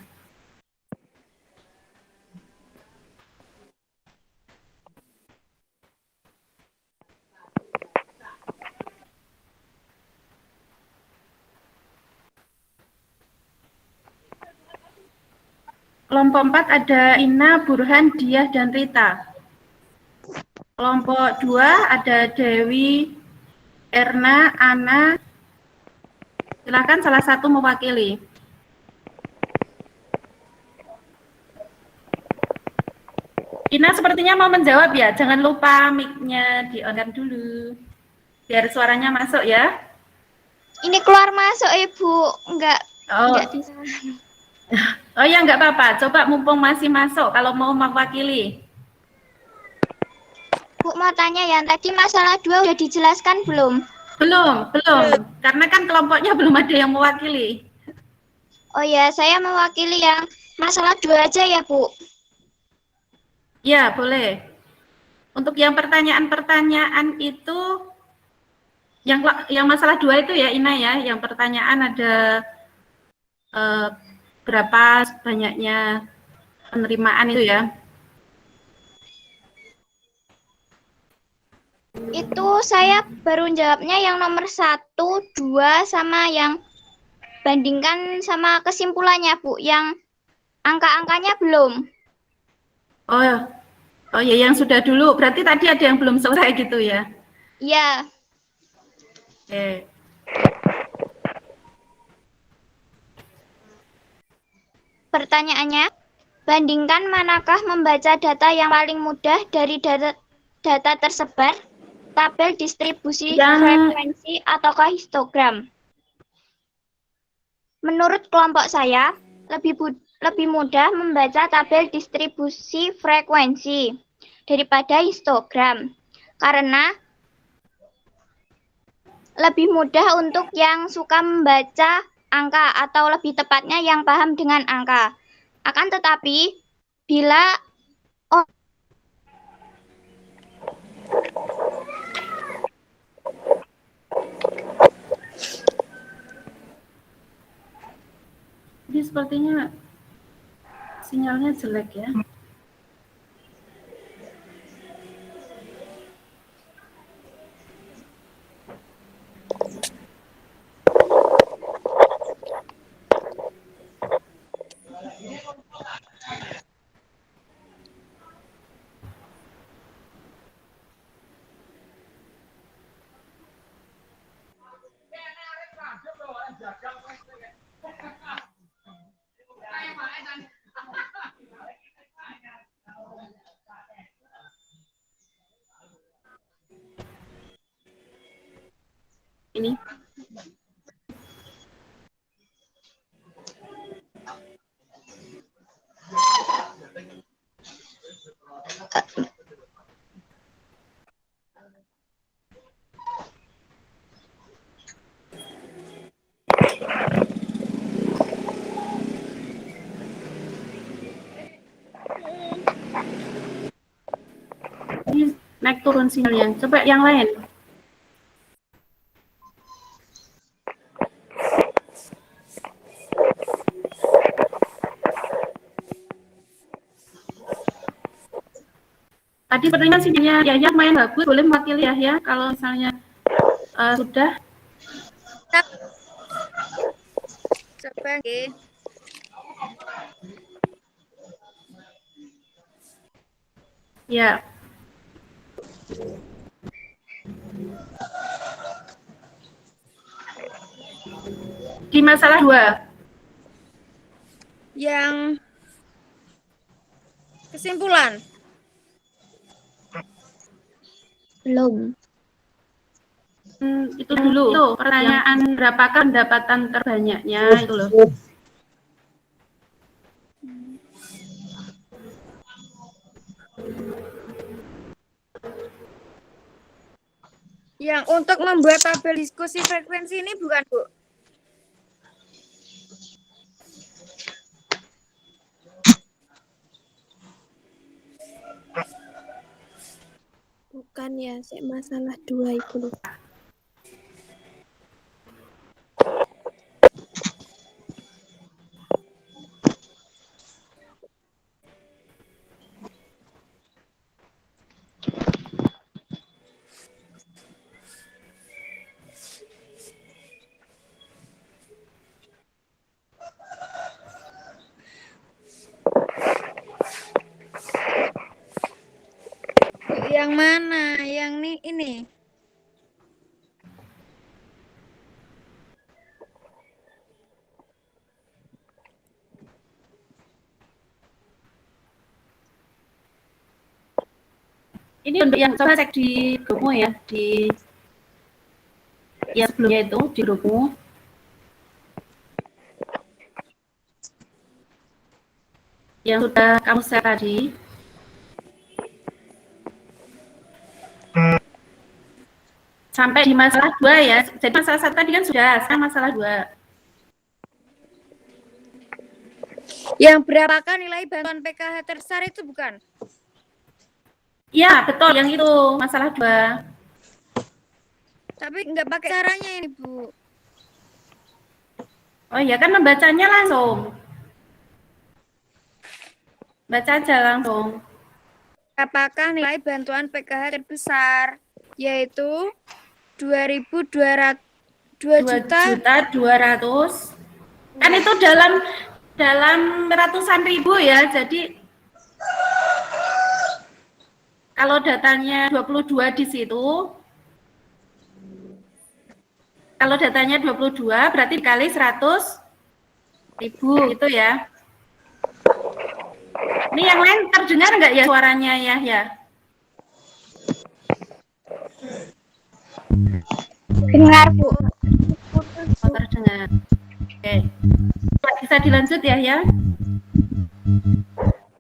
Kelompok 4 ada Ina, Burhan, Diah, dan Rita. Kelompok 2 ada Dewi, Erna, Ana. Silakan salah satu mewakili. Ina sepertinya mau menjawab ya. Jangan lupa mic-nya di-on-kan dulu. Biar suaranya masuk ya. Ini keluar masuk Ibu, enggak bisa. Oh ya, nggak apa-apa. Coba mumpung masih masuk, kalau mau mewakili. Bu mau tanya yang tadi masalah 2 udah dijelaskan belum? Belum. Karena kan kelompoknya belum ada yang mewakili. Oh ya, saya mewakili yang masalah 2 aja ya Bu. Ya, boleh. Untuk yang pertanyaan-pertanyaan itu, yang masalah 2 itu ya, Ina ya. Yang pertanyaan ada berapa banyaknya penerimaan itu ya. Itu saya baru jawabnya yang nomor 1, 2, sama yang bandingkan sama kesimpulannya Bu. Yang angka-angkanya belum. Oh ya, yang sudah dulu. Berarti tadi ada yang belum selesai gitu ya? Iya. Oke. Pertanyaannya, bandingkan manakah membaca data yang paling mudah dari data tersebar, tabel distribusi frekuensi ataukah histogram? Menurut kelompok saya, lebih mudah membaca tabel distribusi frekuensi daripada histogram, karena lebih mudah untuk yang suka membaca angka atau lebih tepatnya yang paham dengan angka. Akan tetapi, bila Ini sepertinya sinyalnya jelek ya. Ini. Ini naik turun sinyalnya. Coba yang lain. Tadi pertanyaan sinyalnya Yahya lumayan bagus, boleh mewakili Yahya kalau misalnya sudah. Coba nggih. Ya. Di masalah 2. Yang kesimpulan. belum. Itu dulu. Itu pertanyaan berapakah pendapatan terbanyaknya itu loh. Yang untuk membuat tabel diskusi frekuensi ini bukan, Bu? Bukan ya, masalah 2 itu loh. Yang mana? Yang ini. Ini untuk yang coba cek di grupmu ya, di yang sebelumnya itu di grupmu. Yang sudah kamu share tadi. Sampai di masalah 2 ya. Jadi masalah 1 tadi kan sudah, sekarang masalah 2. Yang berapakah nilai bantuan PKH tersar itu bukan? Iya, betul yang itu, masalah 2. Tapi nggak pakai caranya ini, Bu. Oh iya kan membacanya langsung. Baca aja langsung. Apakah nilai bantuan PKH terbesar? Yaitu 2.200 2.200.000. Kan itu dalam ratusan ribu ya. Jadi kalau datanya 22 di situ, kalau datanya 22 berarti dikali 100.000 itu ya. Ini yang lain terdengar nggak ya suaranya ya? Dengar, Bu. Oh, terdengar. Oke. Bisa dilanjut ya?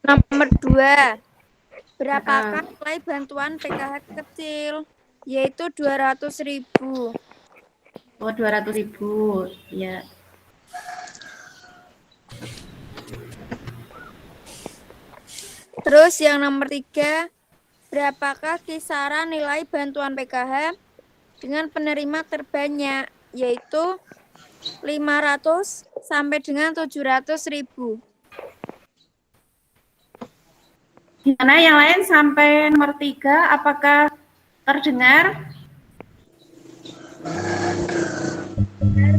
Nomor 2. Berapakah nilai bantuan PKH kecil? Yaitu 200.000. Oh, 200.000. Ya. Terus yang nomor 3, berapakah kisaran nilai bantuan PKH dengan penerima terbanyak, yaitu 500 sampai dengan 700.000. Gimana yang lain sampai nomor 3, apakah terdengar?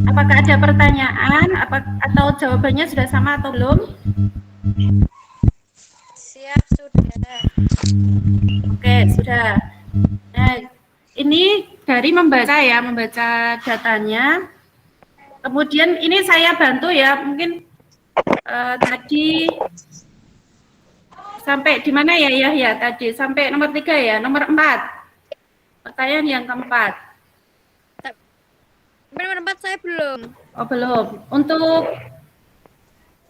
Apakah ada pertanyaan atau jawabannya sudah sama atau belum? Siap, sudah. Oke, sudah. Nah, ini dari membaca datanya. Kemudian ini saya bantu ya, mungkin tadi sampai di mana ya tadi? Sampai nomor 3 ya, nomor 4. Pertanyaan yang keempat. Nomor 4 saya belum. Oh, belum. Untuk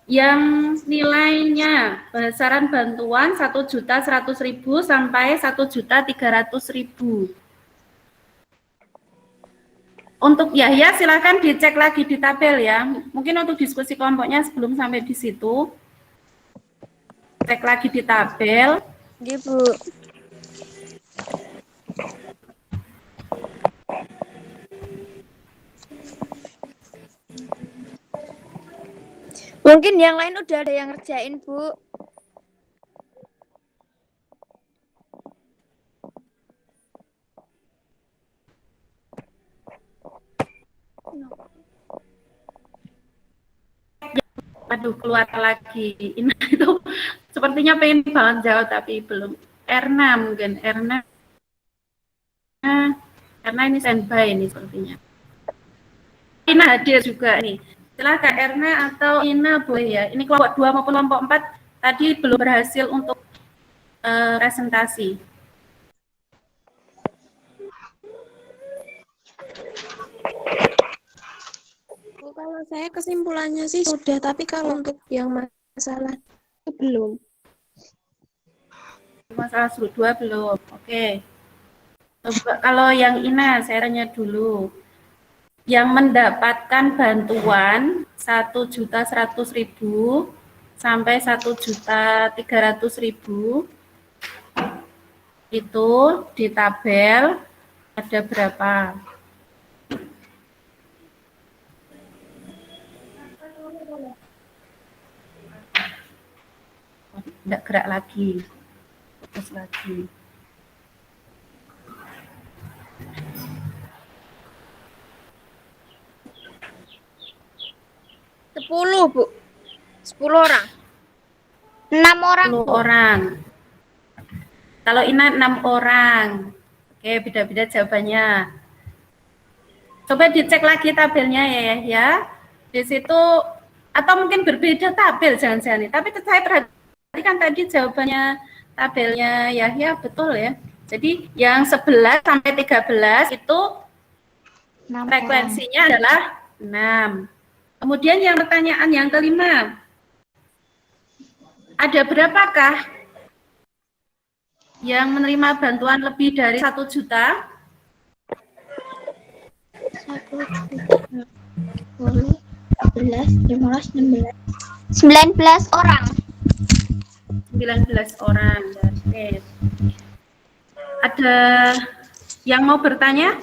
yang nilainya besaran bantuan 1.100.000 sampai 1.300.000. Untuk Yahya silakan dicek lagi di tabel ya. Mungkin untuk diskusi kelompoknya sebelum sampai di situ. Cek lagi di tabel. Gitu. Mungkin yang lain udah ada yang ngerjain, Bu. Aduh, keluar lagi. Ini itu sepertinya pengen banget jawab tapi belum. Erna mungkin. Erna ini standby ini sepertinya. Ina hadir juga nih. Silakan Erna atau Ina boleh ya. Ini kelompok 2 maupun kelompok 4 tadi belum berhasil untuk presentasi. Kalau saya kesimpulannya sih sudah, tapi kalau untuk yang masalah itu belum. Masalah 2 belum. Oke. Coba kalau yang Ina saya tanya dulu. Yang mendapatkan bantuan 1.100.000 sampai 1.300.000 itu di tabel ada berapa? Tidak gerak lagi. Terus lagi. Bu. 10 orang. 6 orang. 10 orang. Kalau Ina 6 orang. Oke, beda-beda jawabannya. Coba dicek lagi tabelnya ya. Di situ atau mungkin berbeda tabel jangan-jangan. Tapi saya perhatikan tadi jawabannya tabelnya Yahya betul ya. Jadi yang 11 sampai 13 itu frekuensinya adalah 6. Kemudian yang pertanyaan yang kelima. Ada berapakah yang menerima bantuan lebih dari 1 juta? 19 orang. 19 orang. Oke. Ada yang mau bertanya?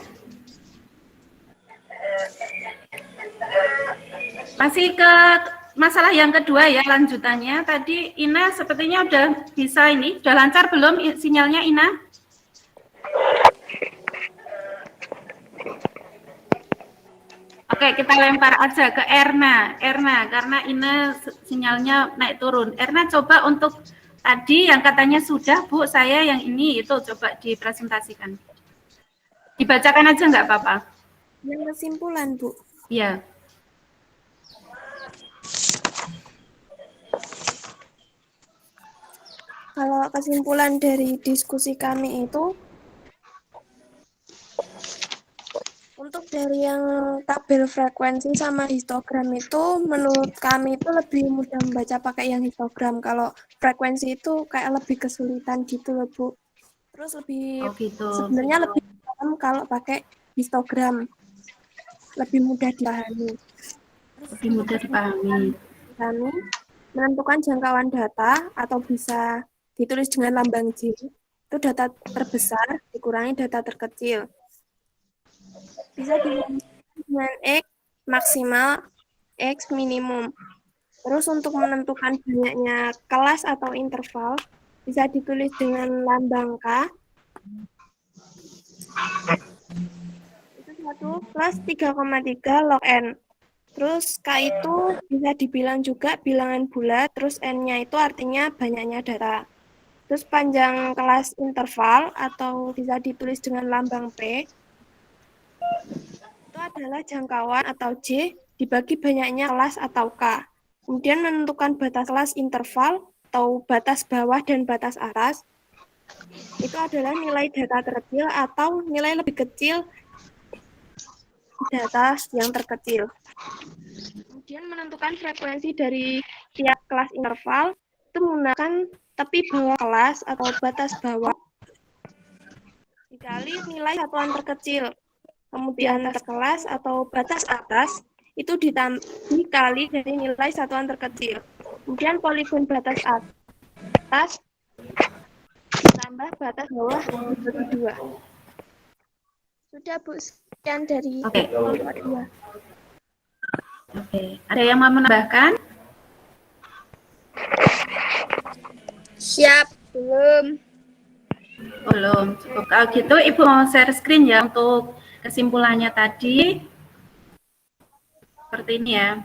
Masih ke masalah yang kedua ya, lanjutannya. Tadi Ina sepertinya udah bisa ini. Udah lancar belum sinyalnya Ina? Oke, kita lempar aja ke Erna. Karena Ina sinyalnya naik turun. Erna coba untuk tadi yang katanya sudah, Bu, saya yang ini itu coba dipresentasikan. Dibacakan aja nggak apa-apa. Yang kesimpulan, Bu. Iya. Kalau kesimpulan dari diskusi kami itu, untuk dari yang tabel frekuensi sama histogram itu, menurut kami itu lebih mudah membaca pakai yang histogram. Kalau frekuensi itu kayak lebih kesulitan gitu loh, Bu. Terus lebih, sebenarnya lebih paham kalau pakai histogram. Lebih mudah dipahami. Lebih mudah dipahami. Kami menentukan jangkauan data atau bisa ditulis dengan lambang J. Itu data terbesar dikurangi data terkecil. Bisa ditulis dengan X maksimal, X minimum. Terus untuk menentukan banyaknya kelas atau interval, bisa ditulis dengan lambang K. Itu 1 plus 3,3 log N. Terus K itu bisa dibilang juga bilangan bulat, terus N-nya itu artinya banyaknya data. Terus panjang kelas interval atau bisa ditulis dengan lambang P, itu adalah jangkauan atau J dibagi banyaknya kelas atau K. Kemudian menentukan batas kelas interval atau batas bawah dan batas atas, itu adalah nilai data terkecil atau nilai lebih kecil data yang terkecil. Kemudian menentukan frekuensi dari tiap kelas interval itu menggunakan tepi bawah kelas atau batas bawah dikali nilai satuan terkecil. Kemudian atas kelas atau batas atas itu dikali dari nilai satuan terkecil. Kemudian poligon batas atas ditambah batas bawah dibagi 2. Sudah, Bu, sekian dari kelompok 2. Oke, ada yang mau menambahkan? Siap, belum. Belum. Cukup. Kalau gitu Ibu mau share screen ya untuk kesimpulannya tadi. Seperti ini ya.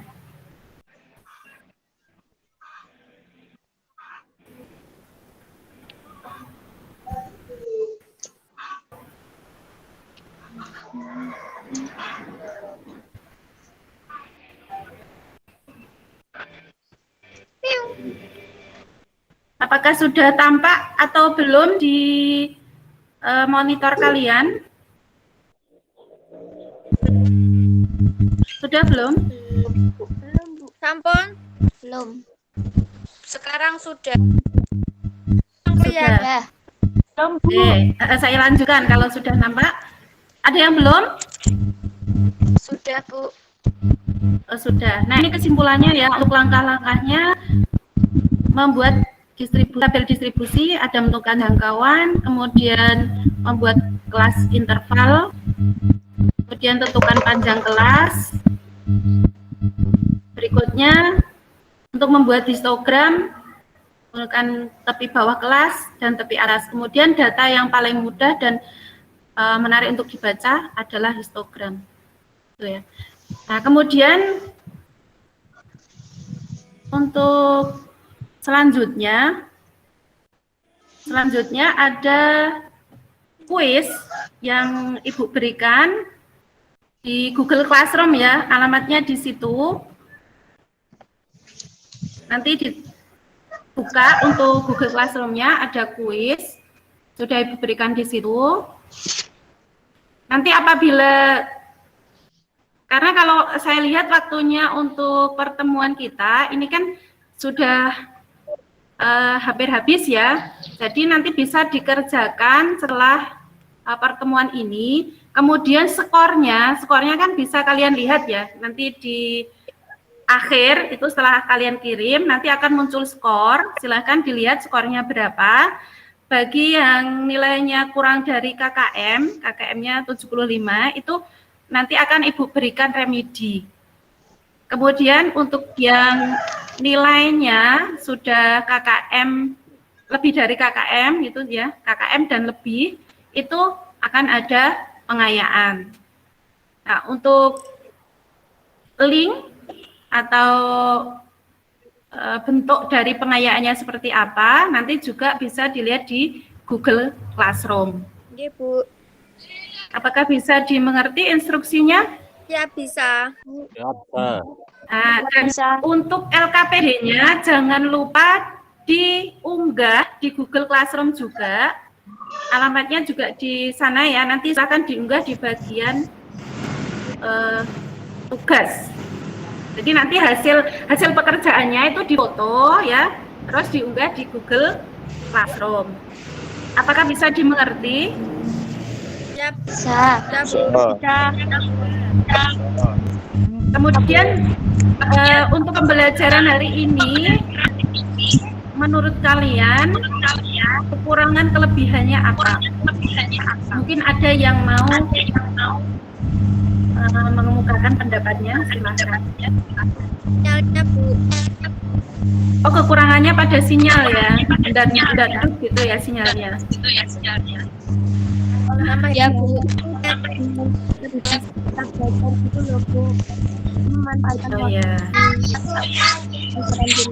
Apakah sudah tampak atau belum di monitor kalian? Sudah belum? Belum, Bu. Sampun? Belum. Sekarang sudah. Sudah. Oke, saya lanjutkan kalau sudah nampak. Ada yang belum? Sudah, Bu. Oh, sudah. Nah, ini kesimpulannya ya untuk langkah-langkahnya membuat tabel distribusi, ada menentukan jangkauan, kemudian membuat kelas interval, kemudian tentukan panjang kelas. Berikutnya untuk membuat histogram menggunakan tepi bawah kelas dan tepi atas. Kemudian data yang paling mudah dan menarik untuk dibaca adalah histogram. Itu ya. Nah, kemudian untuk selanjutnya Selanjutnya ada kuis yang Ibu berikan di Google Classroom ya, alamatnya di situ. Nanti dibuka untuk Google Classroom-nya, ada kuis, sudah Ibu berikan di situ. Nanti apabila, karena kalau saya lihat waktunya untuk pertemuan kita, ini kan sudah hampir habis ya, jadi nanti bisa dikerjakan setelah pertemuan ini. Kemudian skornya kan bisa kalian lihat ya, nanti di akhir itu setelah kalian kirim, nanti akan muncul skor, silahkan dilihat skornya berapa. Bagi yang nilainya kurang dari KKM-nya 75, itu nanti akan Ibu berikan remedi. Kemudian untuk yang nilainya sudah KKM, lebih dari KKM gitu ya, KKM dan lebih, itu akan ada pengayaan. Nah, untuk link atau bentuk dari pengayaannya seperti apa, nanti juga bisa dilihat di Google Classroom. Iya, Bu. Apakah bisa dimengerti instruksinya? Ya, bisa. Nah, dan untuk LKPD-nya jangan lupa diunggah di Google Classroom juga. Alamatnya juga di sana ya, nanti akan diunggah di bagian tugas. Jadi nanti hasil pekerjaannya itu difoto ya, terus diunggah di Google Classroom. Apakah bisa dimengerti? Ya, Bisa. Kemudian untuk pembelajaran hari ini, menurut kalian kekurangan kelebihannya apa? Mungkin ada yang mau mengemukakan pendapatnya, silakan. sinyalnya, Bu. Oh, kekurangannya pada sinyal ya, dan gitu ya sinyalnya. Ya, Bu. Kita belajar gitu loh, Bu. Memanfaatkan Oh ya. waktu.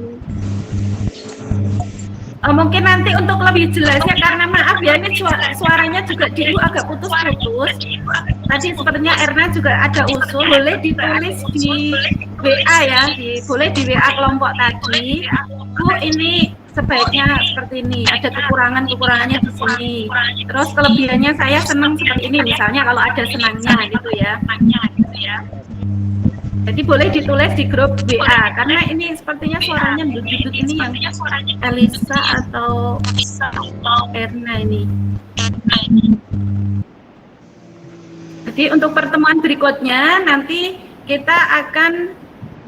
Mungkin nanti untuk lebih jelasnya, karena maaf ya ini suaranya juga di agak putus-putus. Tadi sepertinya Erna juga ada usul, boleh ditulis di WA ya, boleh di WA kelompok tadi. Bu, ini sebaiknya seperti ini, ada kekurangannya di sini. Terus kelebihannya saya senang seperti ini, misalnya kalau ada senangnya gitu ya. Jadi boleh ditulis di grup WA, karena ini sepertinya suaranya duduk ini yang Elisa atau Erna ini. Jadi untuk pertemuan berikutnya nanti kita akan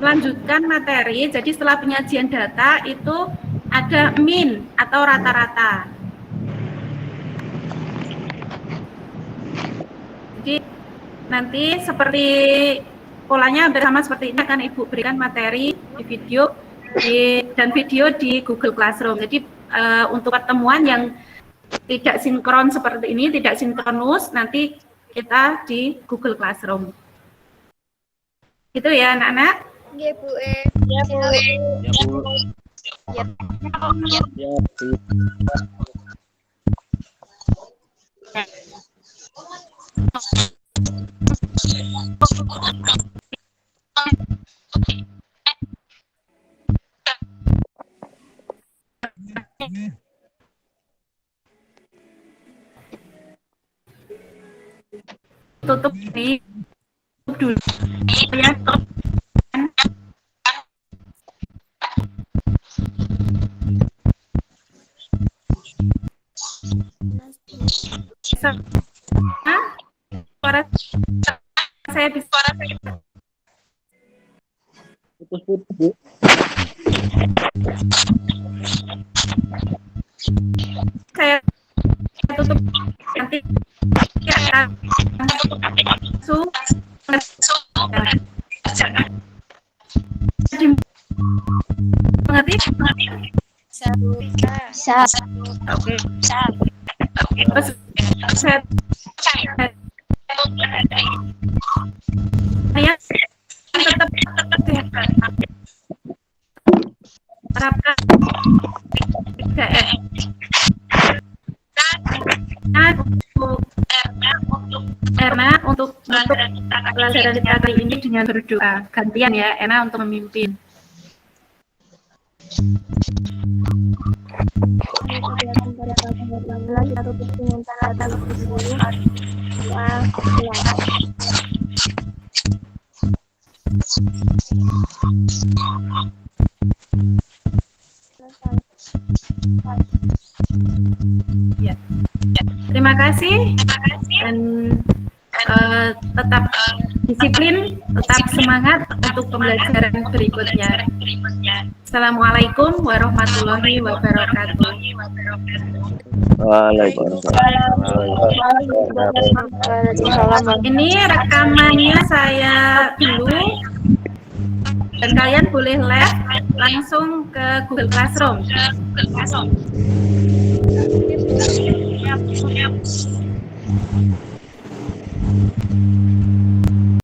melanjutkan materi. Jadi setelah penyajian data itu ada min atau rata-rata. Jadi nanti seperti polanya bersama seperti ini, akan Ibu berikan materi di video dan video di Google Classroom. Jadi untuk pertemuan yang tidak sinkron seperti ini, tidak sinkronus, nanti kita di Google Classroom. Gitu ya anak-anak? Iya, Bu. Ya, Bu. Tutup dulu ya. Suara saya bisa Putus-putus, Bu. saya tutup nanti ya, mengerti? Bisa. Oke. Terus saya tetap harapkan 3M. Erna untuk pelajaran kita kali ini dengan berdoa. Gantian ya, Erna untuk memimpin. Kegiatan pada pagi 18 kita tutup dengan tanda dulu. Doa ulang. Ya. Terima kasih dan tetap disiplin, tetap semangat untuk pembelajaran berikutnya. Assalamualaikum warahmatullahi wabarakatuh. Ini rekamannya saya dulu dan kalian boleh live langsung ke Google Classroom.